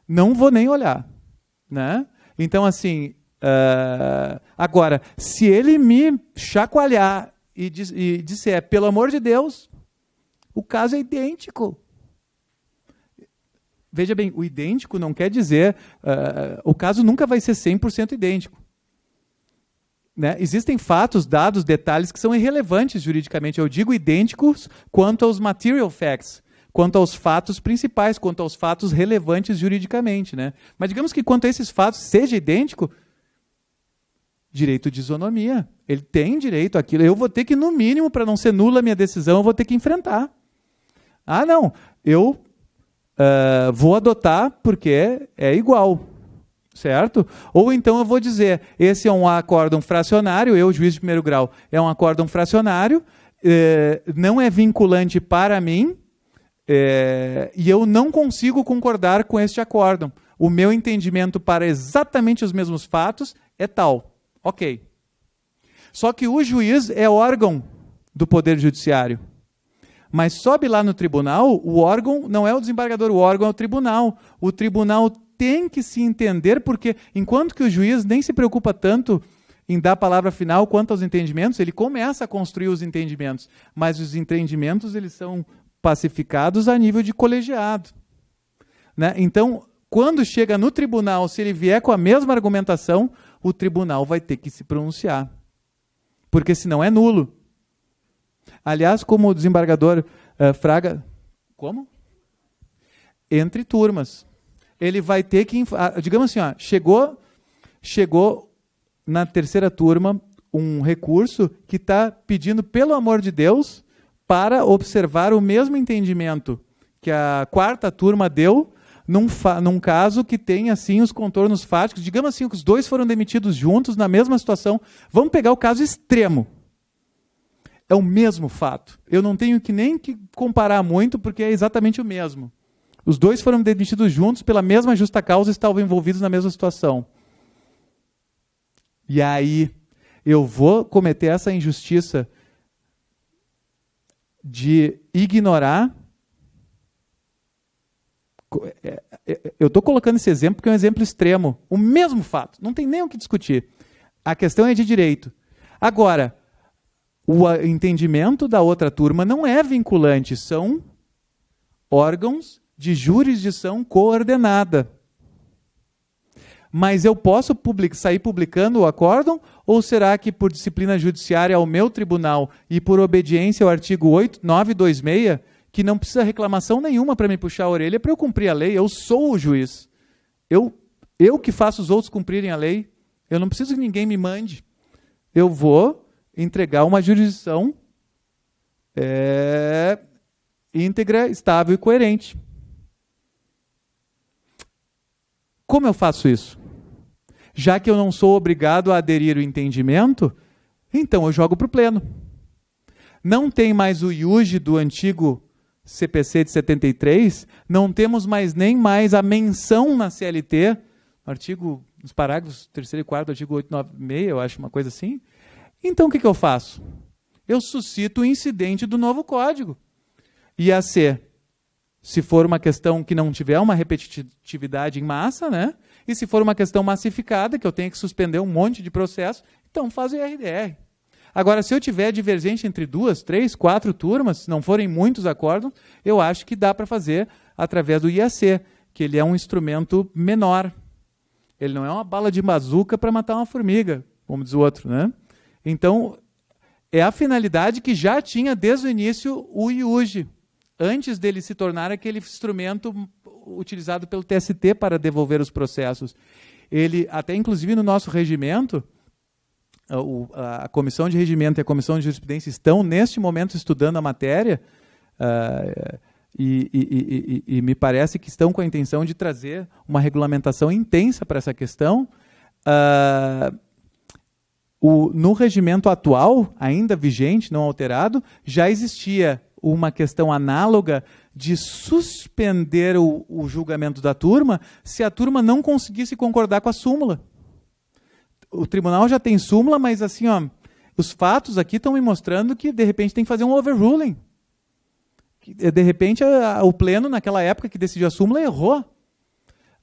Não vou nem olhar, né? Então assim, agora, se ele me chacoalhar e disser, pelo amor de Deus, o caso é idêntico. Veja bem, o idêntico não quer dizer, o caso nunca vai ser 100% idêntico. Né? Existem fatos, dados, detalhes que são irrelevantes juridicamente. Eu digo idênticos quanto aos material facts, quanto aos fatos principais, quanto aos fatos relevantes juridicamente. Né? Mas digamos que quanto a esses fatos seja idêntico, direito de isonomia. Ele tem direito àquilo. Eu vou ter que, no mínimo, para não ser nula a minha decisão, eu vou ter que enfrentar. Ah, não, eu vou adotar porque é igual, certo? Ou então eu vou dizer, esse é um acórdão fracionário, eu, juiz de primeiro grau, é um acórdão fracionário, não é vinculante para mim, e eu não consigo concordar com este acórdão. O meu entendimento para exatamente os mesmos fatos é tal. Ok. Só que o juiz é órgão do Poder Judiciário. Mas sobe lá no tribunal, o órgão não é o desembargador, o órgão é o tribunal. O tribunal tem que se entender, porque enquanto que o juiz nem se preocupa tanto em dar a palavra final quanto aos entendimentos, ele começa a construir os entendimentos. Mas os entendimentos eles são pacificados a nível de colegiado. Né? Então, quando chega no tribunal, se ele vier com a mesma argumentação, o tribunal vai ter que se pronunciar. Porque senão é nulo. Aliás, como o desembargador Fraga... Como? Entre turmas. Ele vai ter que... digamos assim, chegou na 3ª turma um recurso que está pedindo, pelo amor de Deus, para observar o mesmo entendimento que a 4ª turma deu num caso que tem assim os contornos fáticos. Digamos assim, que os dois foram demitidos juntos na mesma situação. Vamos pegar o caso extremo. É o mesmo fato. Eu não tenho nem que comparar muito, porque é exatamente o mesmo. Os dois foram demitidos juntos pela mesma justa causa e estavam envolvidos na mesma situação. E aí, eu vou cometer essa injustiça de ignorar... Eu estou colocando esse exemplo porque é um exemplo extremo. O mesmo fato. Não tem nem o que discutir. A questão é de direito. Agora... O entendimento da outra turma não é vinculante, são órgãos de jurisdição coordenada. Mas eu posso sair publicando o acórdão, ou será que por disciplina judiciária ao meu tribunal e por obediência ao artigo 926, que não precisa reclamação nenhuma para me puxar a orelha para eu cumprir a lei, eu sou o juiz. Eu que faço os outros cumprirem a lei, eu não preciso que ninguém me mande. Eu vou entregar uma jurisdição íntegra, estável e coerente. Como eu faço isso? Já que eu não sou obrigado a aderir ao entendimento, então eu jogo para o pleno. Não tem mais o iuge do antigo CPC de 73, não temos nem mais a menção na CLT, nos parágrafos 3º e 4º do artigo 896, eu acho uma coisa assim. Então, o que eu faço? Eu suscito o incidente do novo código. IAC, se for uma questão que não tiver uma repetitividade em massa, né? E se for uma questão massificada, que eu tenho que suspender um monte de processo, então faz o IRDR. Agora, se eu tiver divergente entre 2, 3, 4 turmas, se não forem muitos acórdãos, eu acho que dá para fazer através do IAC, que ele é um instrumento menor. Ele não é uma bala de bazuca para matar uma formiga, como diz o outro, né? Então, é a finalidade que já tinha desde o início o IUJ, antes dele se tornar aquele instrumento utilizado pelo TST para devolver os processos. Ele, até inclusive no nosso regimento, a Comissão de Regimento e a Comissão de Jurisprudência estão, neste momento, estudando a matéria e me parece que estão com a intenção de trazer uma regulamentação intensa para essa questão. No regimento atual, ainda vigente, não alterado, já existia uma questão análoga de suspender o julgamento da turma se a turma não conseguisse concordar com a súmula. O tribunal já tem súmula, mas assim, os fatos aqui estão me mostrando que, de repente, tem que fazer um overruling. De repente, o pleno, naquela época que decidiu a súmula, errou.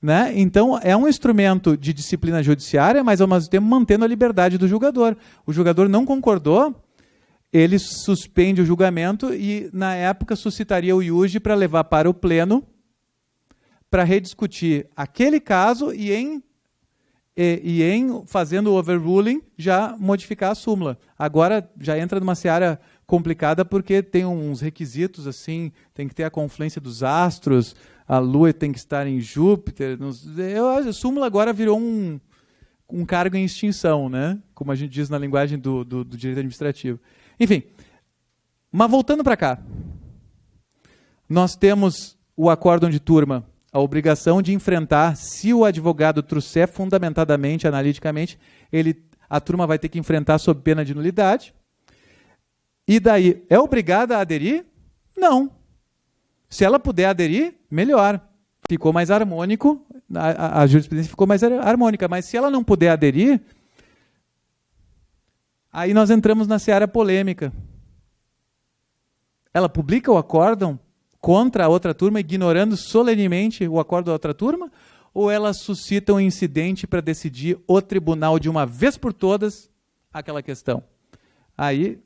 Né? Então, é um instrumento de disciplina judiciária, mas, ao mesmo tempo, mantendo a liberdade do julgador. O julgador não concordou, ele suspende o julgamento e, na época, suscitaria o IUJ para levar para o pleno para rediscutir aquele caso e em fazendo o overruling, já modificar a súmula. Agora, já entra numa seara complicada porque tem uns requisitos, assim, tem que ter a confluência dos astros, a Lua tem que estar em Júpiter. A súmula agora virou um cargo em extinção, né? Como a gente diz na linguagem do direito administrativo. Enfim, mas voltando para cá, nós temos o acórdão de turma, a obrigação de enfrentar, se o advogado trouxer fundamentadamente, analiticamente, a turma vai ter que enfrentar sob pena de nulidade. E daí, é obrigada a aderir? Não. Se ela puder aderir, melhor. Ficou mais harmônico, a jurisprudência ficou mais harmônica. Mas se ela não puder aderir, aí nós entramos na seara polêmica. Ela publica o acórdão contra a outra turma, ignorando solenemente o acordo da outra turma, ou ela suscita um incidente para decidir o tribunal de uma vez por todas aquela questão? Aí,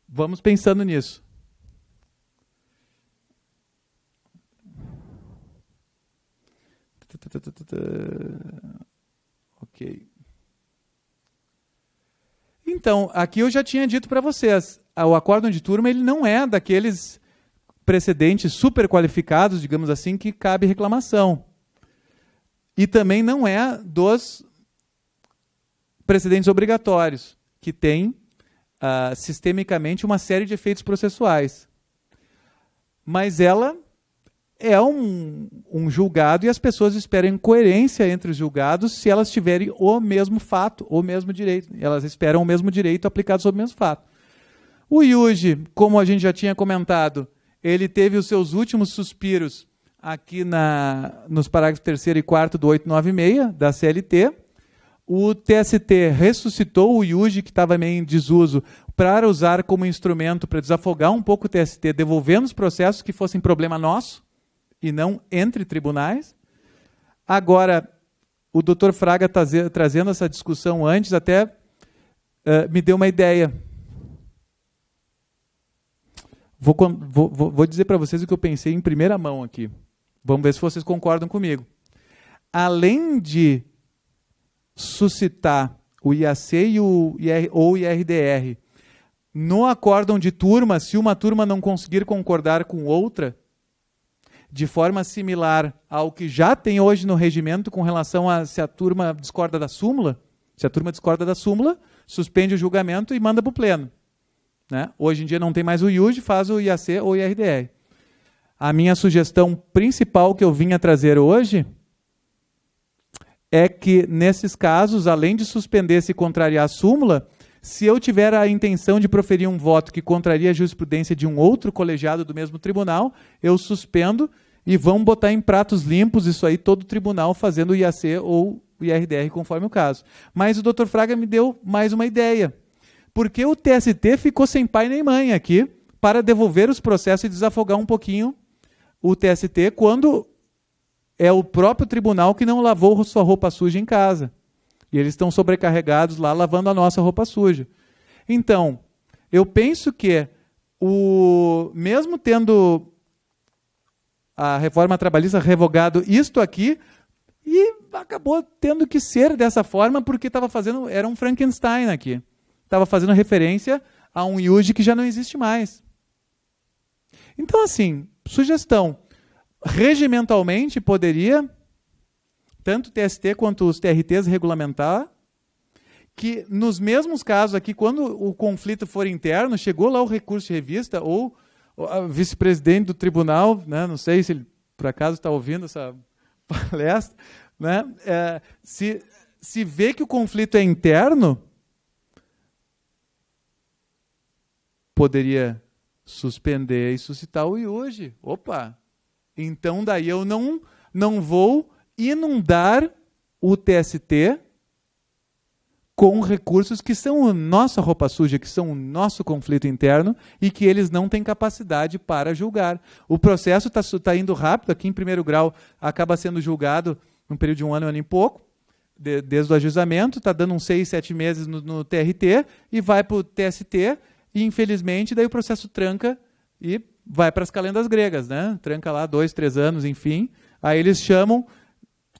vamos pensando nisso. Ok. Então, aqui eu já tinha dito para vocês, o acórdão de turma ele não é daqueles precedentes super qualificados, digamos assim, que cabe reclamação. E também não é dos precedentes obrigatórios, que tem sistemicamente uma série de efeitos processuais. Mas ela é um julgado e as pessoas esperam coerência entre os julgados se elas tiverem o mesmo fato, o mesmo direito. Elas esperam o mesmo direito aplicado sobre o mesmo fato. O IUJ, como a gente já tinha comentado, ele teve os seus últimos suspiros aqui nos parágrafos 3º e 4º do 896 da CLT. O TST ressuscitou o IUJ, que estava meio em desuso, para usar como instrumento para desafogar um pouco o TST, devolvendo os processos que fossem problema nosso, e não entre tribunais. Agora, o doutor Fraga trazendo essa discussão antes, até me deu uma ideia. Vou dizer para vocês o que eu pensei em primeira mão aqui. Vamos ver se vocês concordam comigo. Além de suscitar o IAC ou o IRDR no acórdão de turma, se uma turma não conseguir concordar com outra, de forma similar ao que já tem hoje no regimento com relação a se a turma discorda da súmula, se a turma discorda da súmula, suspende o julgamento e manda para o pleno. Né? Hoje em dia não tem mais o IUJ, faz o IAC ou o IRDR. A minha sugestão principal que eu vinha trazer hoje é que, nesses casos, além de suspender se contrariar a súmula, se eu tiver a intenção de proferir um voto que contraria a jurisprudência de um outro colegiado do mesmo tribunal, eu suspendo e vão botar em pratos limpos isso aí, todo o tribunal fazendo o IAC ou o IRDR conforme o caso. Mas o Dr. Fraga me deu mais uma ideia. Porque o TST ficou sem pai nem mãe aqui para devolver os processos e desafogar um pouquinho o TST quando é o próprio tribunal que não lavou sua roupa suja em casa. E eles estão sobrecarregados lá lavando a nossa roupa suja. Então, eu penso que mesmo tendo a reforma trabalhista revogado isto aqui, e acabou tendo que ser dessa forma porque era um Frankenstein aqui. Estava fazendo referência a um iuge que já não existe mais. Então, assim, sugestão, regimentalmente poderia, tanto o TST quanto os TRTs regulamentar, que nos mesmos casos aqui, quando o conflito for interno, chegou lá o recurso de revista, ou a vice-presidente do tribunal, né, não sei se ele por acaso está ouvindo essa palestra, né, se vê que o conflito é interno, poderia suspender e suscitar o iuge. Opa! Então daí eu não vou inundar o TST com recursos que são a nossa roupa suja, que são o nosso conflito interno e que eles não têm capacidade para julgar. O processo está indo rápido, aqui em primeiro grau acaba sendo julgado num período de um ano e pouco, desde o ajuizamento, está dando uns 6, 7 meses no TRT e vai para o TST e, infelizmente, daí o processo tranca e vai para as calendas gregas, né? Tranca lá 2, 3 anos, enfim. Aí eles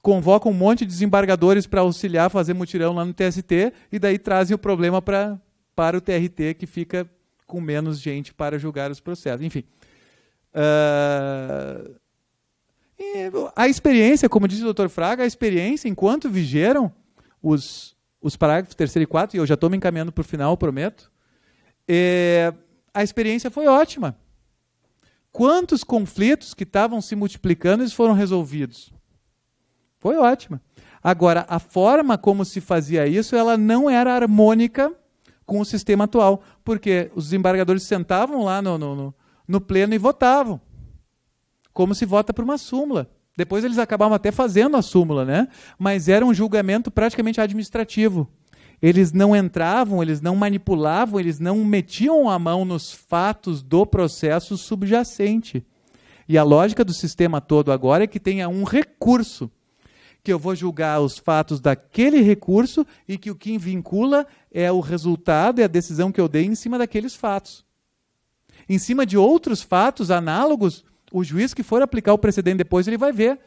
convocam um monte de desembargadores para auxiliar, fazer mutirão lá no TST, e daí trazem o problema para o TRT, que fica com menos gente para julgar os processos. Enfim. A experiência, como disse o Dr. Fraga, a experiência, enquanto vigeram os parágrafos 3º e 4º, e eu já estou me encaminhando para o final, prometo, a experiência foi ótima. Quantos conflitos que estavam se multiplicando eles foram resolvidos? Foi ótima. Agora, a forma como se fazia isso, ela não era harmônica com o sistema atual, porque os desembargadores sentavam lá no pleno e votavam, como se vota por uma súmula. Depois eles acabavam até fazendo a súmula, né? Mas era um julgamento praticamente administrativo. Eles não entravam, eles não manipulavam, eles não metiam a mão nos fatos do processo subjacente. E a lógica do sistema todo agora é que tenha um recurso, que eu vou julgar os fatos daquele recurso e que o que vincula é o resultado e a decisão que eu dei em cima daqueles fatos. Em cima de outros fatos análogos, o juiz que for aplicar o precedente depois, ele vai ver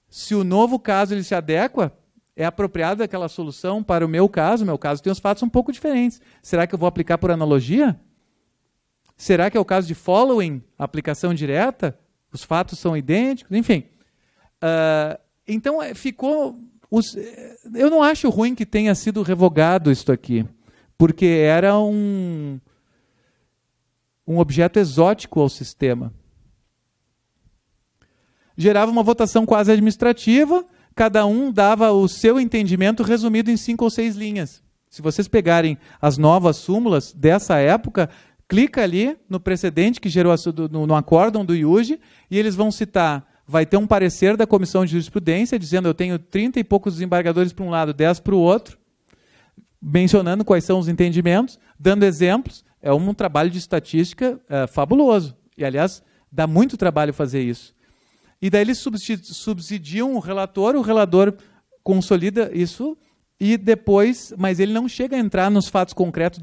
se o novo caso ele se adequa, é apropriado aquela solução para o meu caso tem os fatos um pouco diferentes. Será que eu vou aplicar por analogia? Será que é o caso de following, aplicação direta? Os fatos são idênticos? Enfim. Então, ficou... Eu não acho ruim que tenha sido revogado isto aqui, porque era um objeto exótico ao sistema. Gerava uma votação quase administrativa, cada um dava o seu entendimento resumido em 5 ou 6 linhas. Se vocês pegarem as novas súmulas dessa época, clica ali no precedente que gerou no acórdão do iuge, e eles vão citar, vai ter um parecer da Comissão de Jurisprudência, dizendo eu tenho 30 e poucos desembargadores para um lado, 10 para o outro, mencionando quais são os entendimentos, dando exemplos. É um trabalho de estatística fabuloso. E, aliás, dá muito trabalho fazer isso. E daí eles subsidiam o relator consolida isso, e depois, mas ele não chega a entrar nos fatos concretos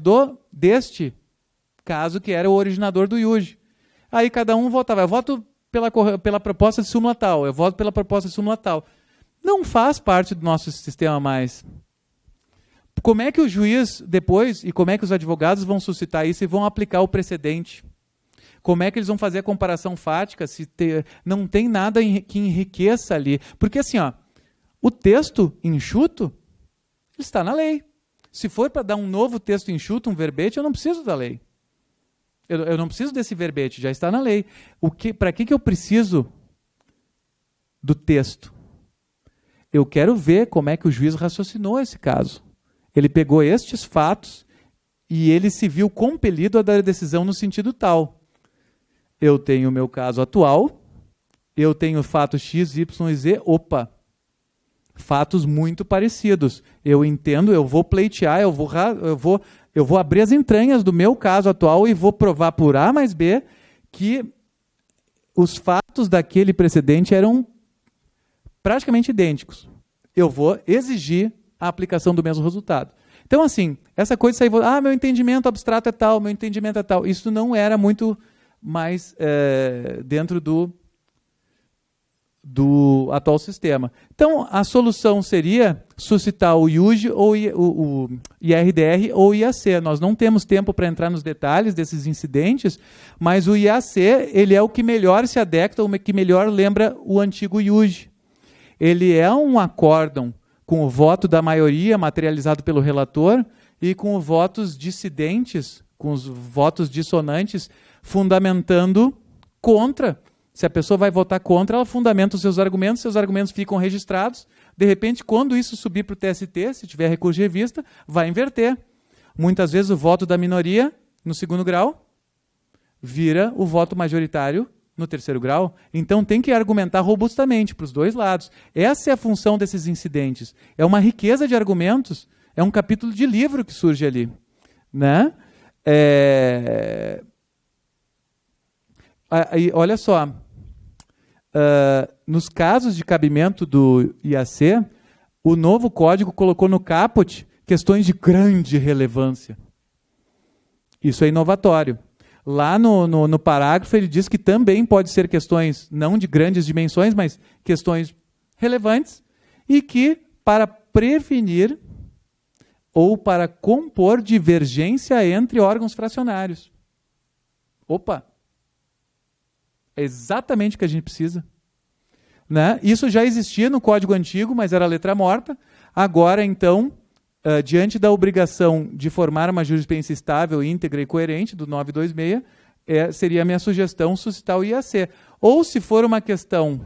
deste caso, que era o originador do iuge. Aí cada um votava, eu voto pela proposta de súmula tal, eu voto pela proposta de súmula tal. Não faz parte do nosso sistema mais. Como é que o juiz depois, e como é que os advogados vão suscitar isso e vão aplicar o precedente? Como é que eles vão fazer a comparação fática? Não tem nada que enriqueça ali. Porque assim, o texto enxuto está na lei. Se for para dar um novo texto enxuto, um verbete, eu não preciso da lei. Eu não preciso desse verbete, já está na lei. Para que eu preciso do texto? Eu quero ver como é que o juiz raciocinou esse caso. Ele pegou estes fatos e ele se viu compelido a dar a decisão no sentido tal. Eu tenho o meu caso atual, eu tenho fatos X, Y e Z, opa, fatos muito parecidos. Eu entendo, eu vou pleitear, eu vou abrir as entranhas do meu caso atual e vou provar por A mais B que os fatos daquele precedente eram praticamente idênticos. Eu vou exigir a aplicação do mesmo resultado. Então, assim, essa coisa de sair, meu entendimento abstrato é tal, meu entendimento é tal, isso não era muito mais dentro do atual sistema. Então, a solução seria suscitar o IUJ, ou o IRDR ou o IAC. Nós não temos tempo para entrar nos detalhes desses incidentes, mas o IAC ele é o que melhor se adequa, o que melhor lembra o antigo IUJ. Ele é um acórdão com o voto da maioria materializado pelo relator e com os votos dissidentes, com os votos dissonantes, fundamentando contra. Se a pessoa vai votar contra, ela fundamenta os seus argumentos ficam registrados. De repente, quando isso subir para o TST, se tiver recurso de revista, vai inverter. Muitas vezes o voto da minoria, no segundo grau, vira o voto majoritário no terceiro grau. Então tem que argumentar robustamente para os dois lados. Essa é a função desses incidentes. É uma riqueza de argumentos, é um capítulo de livro que surge ali. Né? Olha só, nos casos de cabimento do IAC, o novo código colocou no caput questões de grande relevância. Isso é inovatório. Lá no parágrafo ele diz que também pode ser questões não de grandes dimensões, mas questões relevantes e que para prevenir ou para compor divergência entre órgãos fracionários. Opa! É exatamente o que a gente precisa. Né? Isso já existia no código antigo, mas era letra morta. Agora, então, diante da obrigação de formar uma jurisprudência estável, íntegra e coerente, do 926, seria a minha sugestão suscitar o IAC. Ou se for uma questão...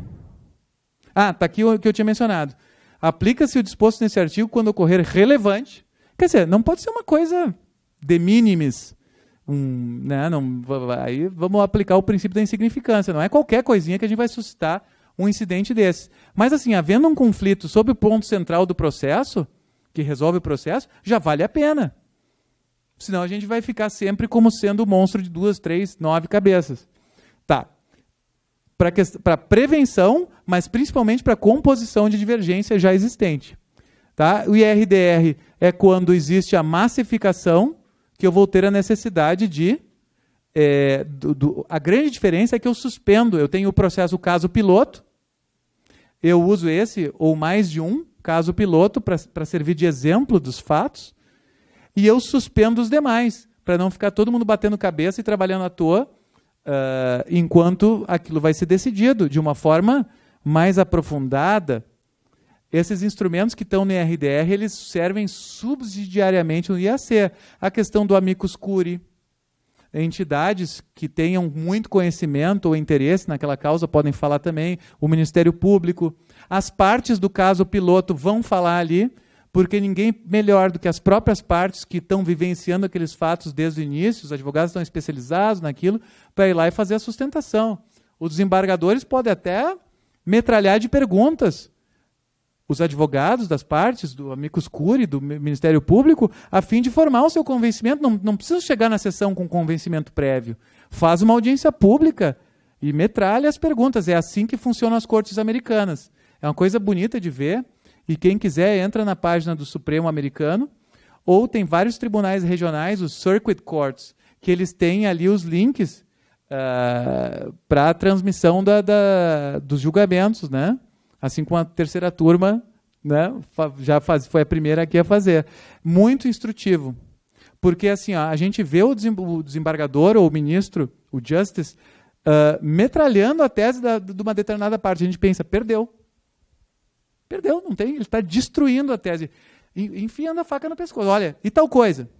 está aqui o que eu tinha mencionado. Aplica-se o disposto nesse artigo quando ocorrer relevante. Quer dizer, não pode ser uma coisa de minimis. Aí vamos aplicar o princípio da insignificância. Não é qualquer coisinha que a gente vai suscitar um incidente desse. Mas, assim, havendo um conflito sobre o ponto central do processo, que resolve o processo, já vale a pena. Senão a gente vai ficar sempre como sendo o monstro de 2, 3, 9 cabeças. Tá. Para prevenção, mas principalmente para composição de divergência já existente. Tá? O IRDR é quando existe a massificação, que eu vou ter a necessidade de... a grande diferença é que eu suspendo. Eu tenho o caso piloto, eu uso esse ou mais de um caso piloto para servir de exemplo dos fatos, e eu suspendo os demais, para não ficar todo mundo batendo cabeça e trabalhando à toa, enquanto aquilo vai ser decidido de uma forma mais aprofundada. Esses instrumentos que estão no IRDR, eles servem subsidiariamente no IAC. A questão do amicus curiae, entidades que tenham muito conhecimento ou interesse naquela causa podem falar também, o Ministério Público. As partes do caso piloto vão falar ali, porque ninguém melhor do que as próprias partes que estão vivenciando aqueles fatos desde o início, os advogados estão especializados naquilo, para ir lá e fazer a sustentação. Os desembargadores podem até metralhar de perguntas os advogados das partes, do amicus curiae, do Ministério Público, a fim de formar o seu convencimento. Não precisa chegar na sessão com convencimento prévio. Faz uma audiência pública e metralha as perguntas. É assim que funcionam as cortes americanas. É uma coisa bonita de ver, e quem quiser entra na página do Supremo americano, ou tem vários tribunais regionais, os Circuit Courts, que eles têm ali os links para a transmissão dos julgamentos, né? Assim como a terceira turma, né, foi a primeira aqui a fazer. Muito instrutivo. Porque assim, a gente vê o desembargador ou o ministro, o justice, metralhando a tese de uma determinada parte. A gente pensa, perdeu. Perdeu, não tem, ele está destruindo a tese. Enfiando a faca no pescoço. Olha, e tal coisa.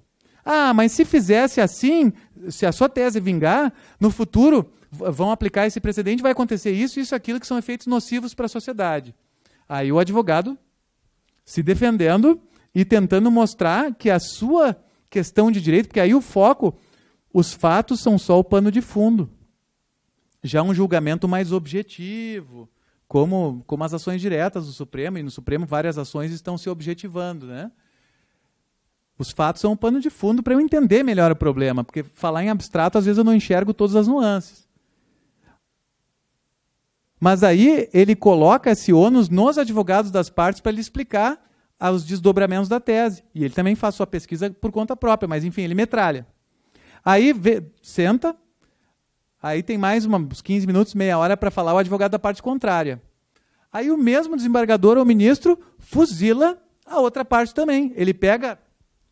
Mas se fizesse assim, se a sua tese vingar, no futuro... vão aplicar esse precedente, vai acontecer isso, aquilo, que são efeitos nocivos para a sociedade. Aí o advogado se defendendo e tentando mostrar que a sua questão de direito, porque aí o foco, os fatos são só o pano de fundo. já um julgamento mais objetivo, como as ações diretas do Supremo, e no Supremo várias ações estão se objetivando, né? Os fatos são um pano de fundo para eu entender melhor o problema, porque falar em abstrato, às vezes eu não enxergo todas as nuances. Mas aí ele coloca esse ônus nos advogados das partes para lhe explicar os desdobramentos da tese. E ele também faz sua pesquisa por conta própria, mas enfim, ele metralha. Aí senta, aí tem mais uns 15 minutos, meia hora para falar o advogado da parte contrária. Aí o mesmo desembargador ou ministro fuzila a outra parte também. Ele pega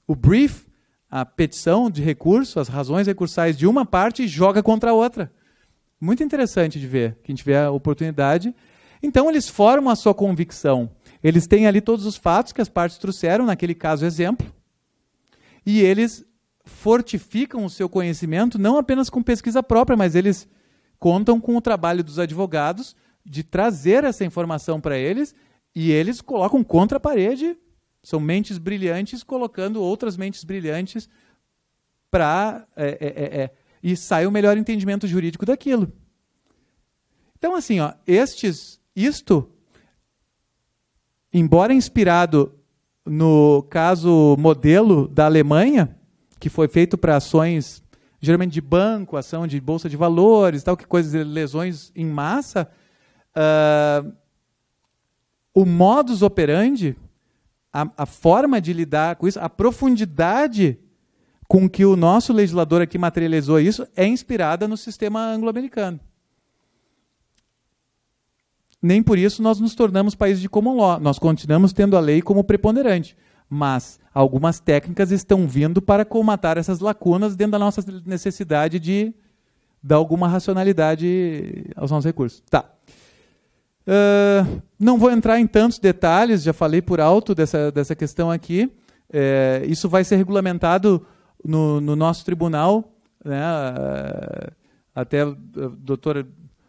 o brief, a petição de recurso, as razões recursais de uma parte e joga contra a outra. Muito interessante de ver, quem tiver a oportunidade. Então, eles formam a sua convicção. Eles têm ali todos os fatos que as partes trouxeram, naquele caso exemplo, e eles fortificam o seu conhecimento, não apenas com pesquisa própria, mas eles contam com o trabalho dos advogados de trazer essa informação para eles, e eles colocam contra a parede. São mentes brilhantes colocando outras mentes brilhantes para... e sai o melhor entendimento jurídico daquilo. Então, assim, ó, isto, embora inspirado no caso modelo da Alemanha, que foi feito para ações, geralmente de banco, ação de bolsa de valores, tal, que coisas, lesões em massa, o modus operandi, a forma de lidar com isso, a profundidade com que o nosso legislador aqui materializou isso é inspirada no sistema anglo-americano. Nem por isso nós nos tornamos país de common law. Nós continuamos tendo a lei como preponderante. Mas algumas técnicas estão vindo para colmatar essas lacunas dentro da nossa necessidade de dar alguma racionalidade aos nossos recursos. Tá. Não vou entrar em tantos detalhes, já falei por alto dessa questão aqui. Isso vai ser regulamentado no nosso tribunal, né? Até o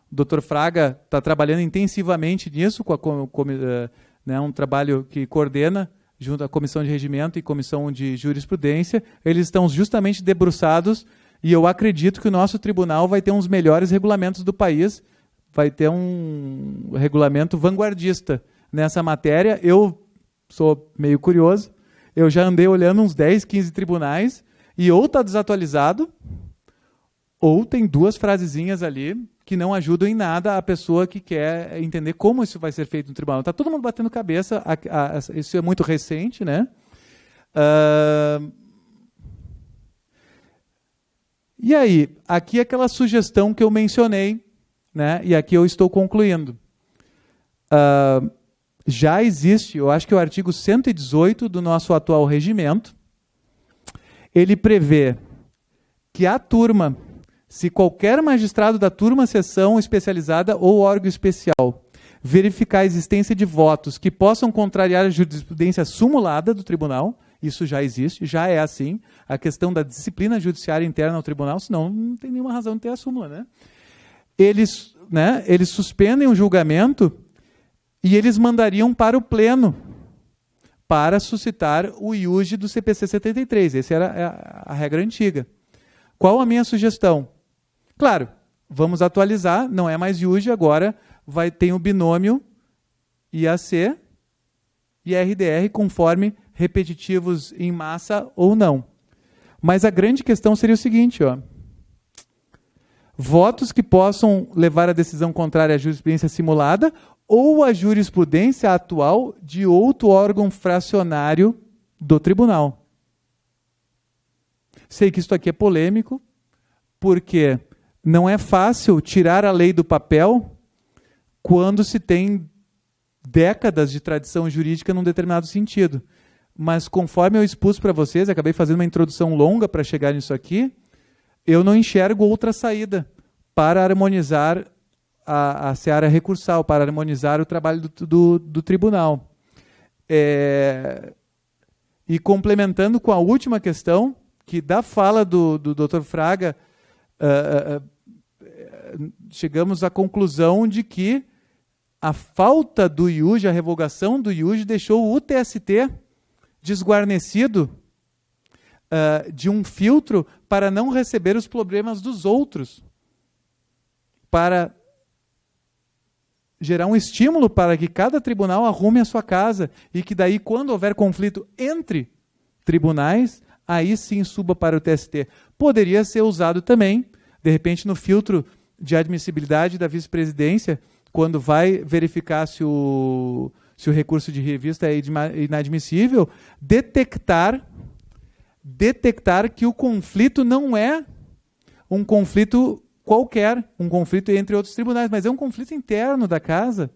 doutor Fraga está trabalhando intensivamente nisso, né, um trabalho que coordena junto à Comissão de Regimento e Comissão de Jurisprudência. Eles estão justamente debruçados e eu acredito que o nosso tribunal vai ter uns melhores regulamentos do país, vai ter um regulamento vanguardista nessa matéria. Eu sou meio curioso, eu já andei olhando uns 10, 15 tribunais e ou está desatualizado ou tem duas frasezinhas ali que não ajudam em nada a pessoa que quer entender como isso vai ser feito no tribunal. Está todo mundo batendo cabeça, isso é muito recente, né? E aí, aqui é aquela sugestão que eu mencionei, né? E aqui eu estou concluindo. Já existe, eu acho que o artigo 118 do nosso atual regimento, ele prevê que a turma, se qualquer magistrado da turma, seção especializada ou órgão especial verificar a existência de votos que possam contrariar a jurisprudência simulada do tribunal, isso já existe, já é assim, a questão da disciplina judiciária interna ao tribunal, senão não tem nenhuma razão de ter a súmula, né? Eles suspendem o julgamento e eles mandariam para o pleno para suscitar o iúge do CPC 73. Essa era a regra antiga. Qual a minha sugestão? Claro, vamos atualizar, não é mais iúge, agora tem o binômio IAC e RDR conforme repetitivos em massa ou não. Mas a grande questão seria o seguinte, ó. Votos que possam levar a decisão contrária à jurisprudência simulada ou à jurisprudência atual de outro órgão fracionário do tribunal. Sei que isso aqui é polêmico, porque não é fácil tirar a lei do papel quando se tem décadas de tradição jurídica num determinado sentido. Mas conforme eu expus para vocês, acabei fazendo uma introdução longa para chegar nisso aqui, eu não enxergo outra saída para harmonizar a seara recursal, para harmonizar o trabalho do tribunal. E complementando com a última questão, que da fala do Dr. Fraga, chegamos à conclusão de que a falta do iúge, a revogação do iúge, deixou o TST desguarnecido de um filtro para não receber os problemas dos outros. para gerar um estímulo para que cada tribunal arrume a sua casa e que daí, quando houver conflito entre tribunais, aí sim suba para o TST. Poderia ser usado também, de repente, no filtro de admissibilidade da vice-presidência, quando vai verificar se o recurso de revista é inadmissível, detectar que o conflito não é um conflito qualquer, um conflito entre outros tribunais, mas é um conflito interno da casa.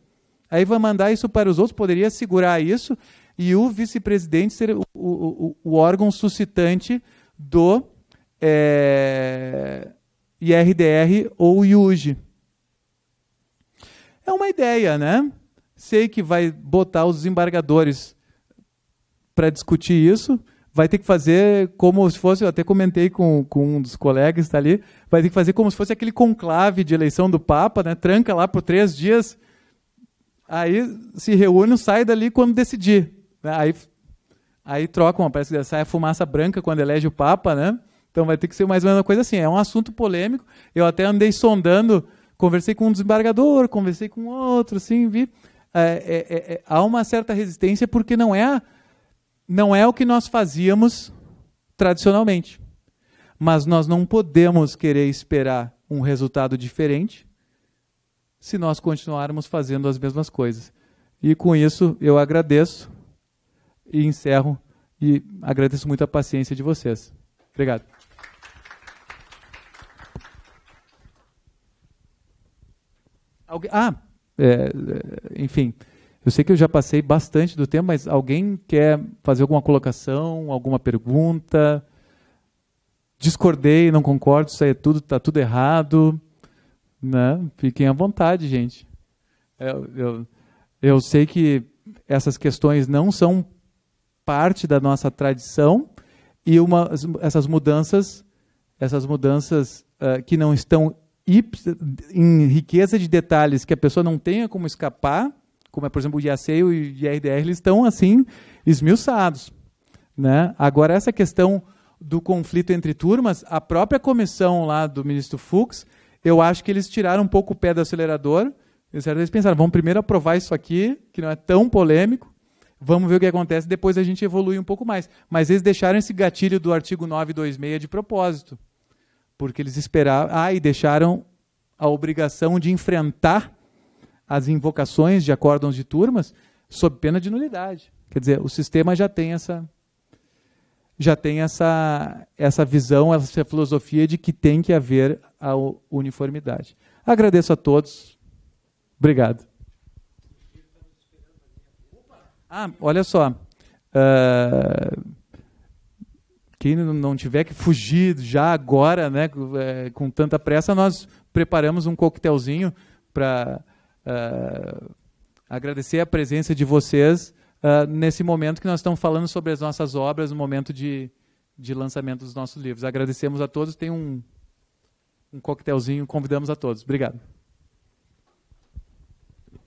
Aí vai mandar isso para os outros, poderia segurar isso, e o vice-presidente ser o órgão suscitante do IRDR ou IUJ. É uma ideia, né? Sei que vai botar os desembargadores para discutir isso, vai ter que fazer como se fosse, eu até comentei com um dos colegas que está ali, vai ter que fazer como se fosse aquele conclave de eleição do Papa, né? Tranca lá por 3 dias, aí se reúne, sai dali quando decidir. Né? Aí trocam, parece que sai a fumaça branca quando elege o Papa, né? Então vai ter que ser mais ou menos uma coisa assim. É um assunto polêmico, eu até andei sondando, conversei com um desembargador, conversei com outro, assim, vi. Há uma certa resistência porque não é o que nós fazíamos tradicionalmente. Mas nós não podemos querer esperar um resultado diferente se nós continuarmos fazendo as mesmas coisas. E com isso eu agradeço e encerro e agradeço muito a paciência de vocês. Obrigado. Enfim, eu sei que eu já passei bastante do tempo, mas alguém quer fazer alguma colocação, alguma pergunta? Discordei, não concordo, isso aí está tudo errado. Né? Fiquem à vontade, gente. Eu sei que essas questões não são parte da nossa tradição e essas mudanças que não estão em riqueza de detalhes que a pessoa não tenha como escapar, como é, por exemplo, o IAC e o IRDR, eles estão assim esmiuçados. Né? Agora, essa questão do conflito entre turmas, a própria comissão lá do ministro Fux, eu acho que eles tiraram um pouco o pé do acelerador, eles pensaram, vamos primeiro aprovar isso aqui, que não é tão polêmico, vamos ver o que acontece, depois a gente evolui um pouco mais. Mas eles deixaram esse gatilho do artigo 926 de propósito, porque eles esperavam, e deixaram a obrigação de enfrentar as invocações de acórdãos de turmas sob pena de nulidade. Quer dizer, o sistema já tem essa visão, essa filosofia de que tem que haver a uniformidade. Agradeço a todos. Obrigado. Olha só. Quem não tiver que fugir já agora, né, com tanta pressa, nós preparamos um coquetelzinho para agradecer a presença de vocês nesse momento que nós estamos falando sobre as nossas obras, no momento de lançamento dos nossos livros. Agradecemos a todos, tem um coquetelzinho, convidamos a todos. Obrigado.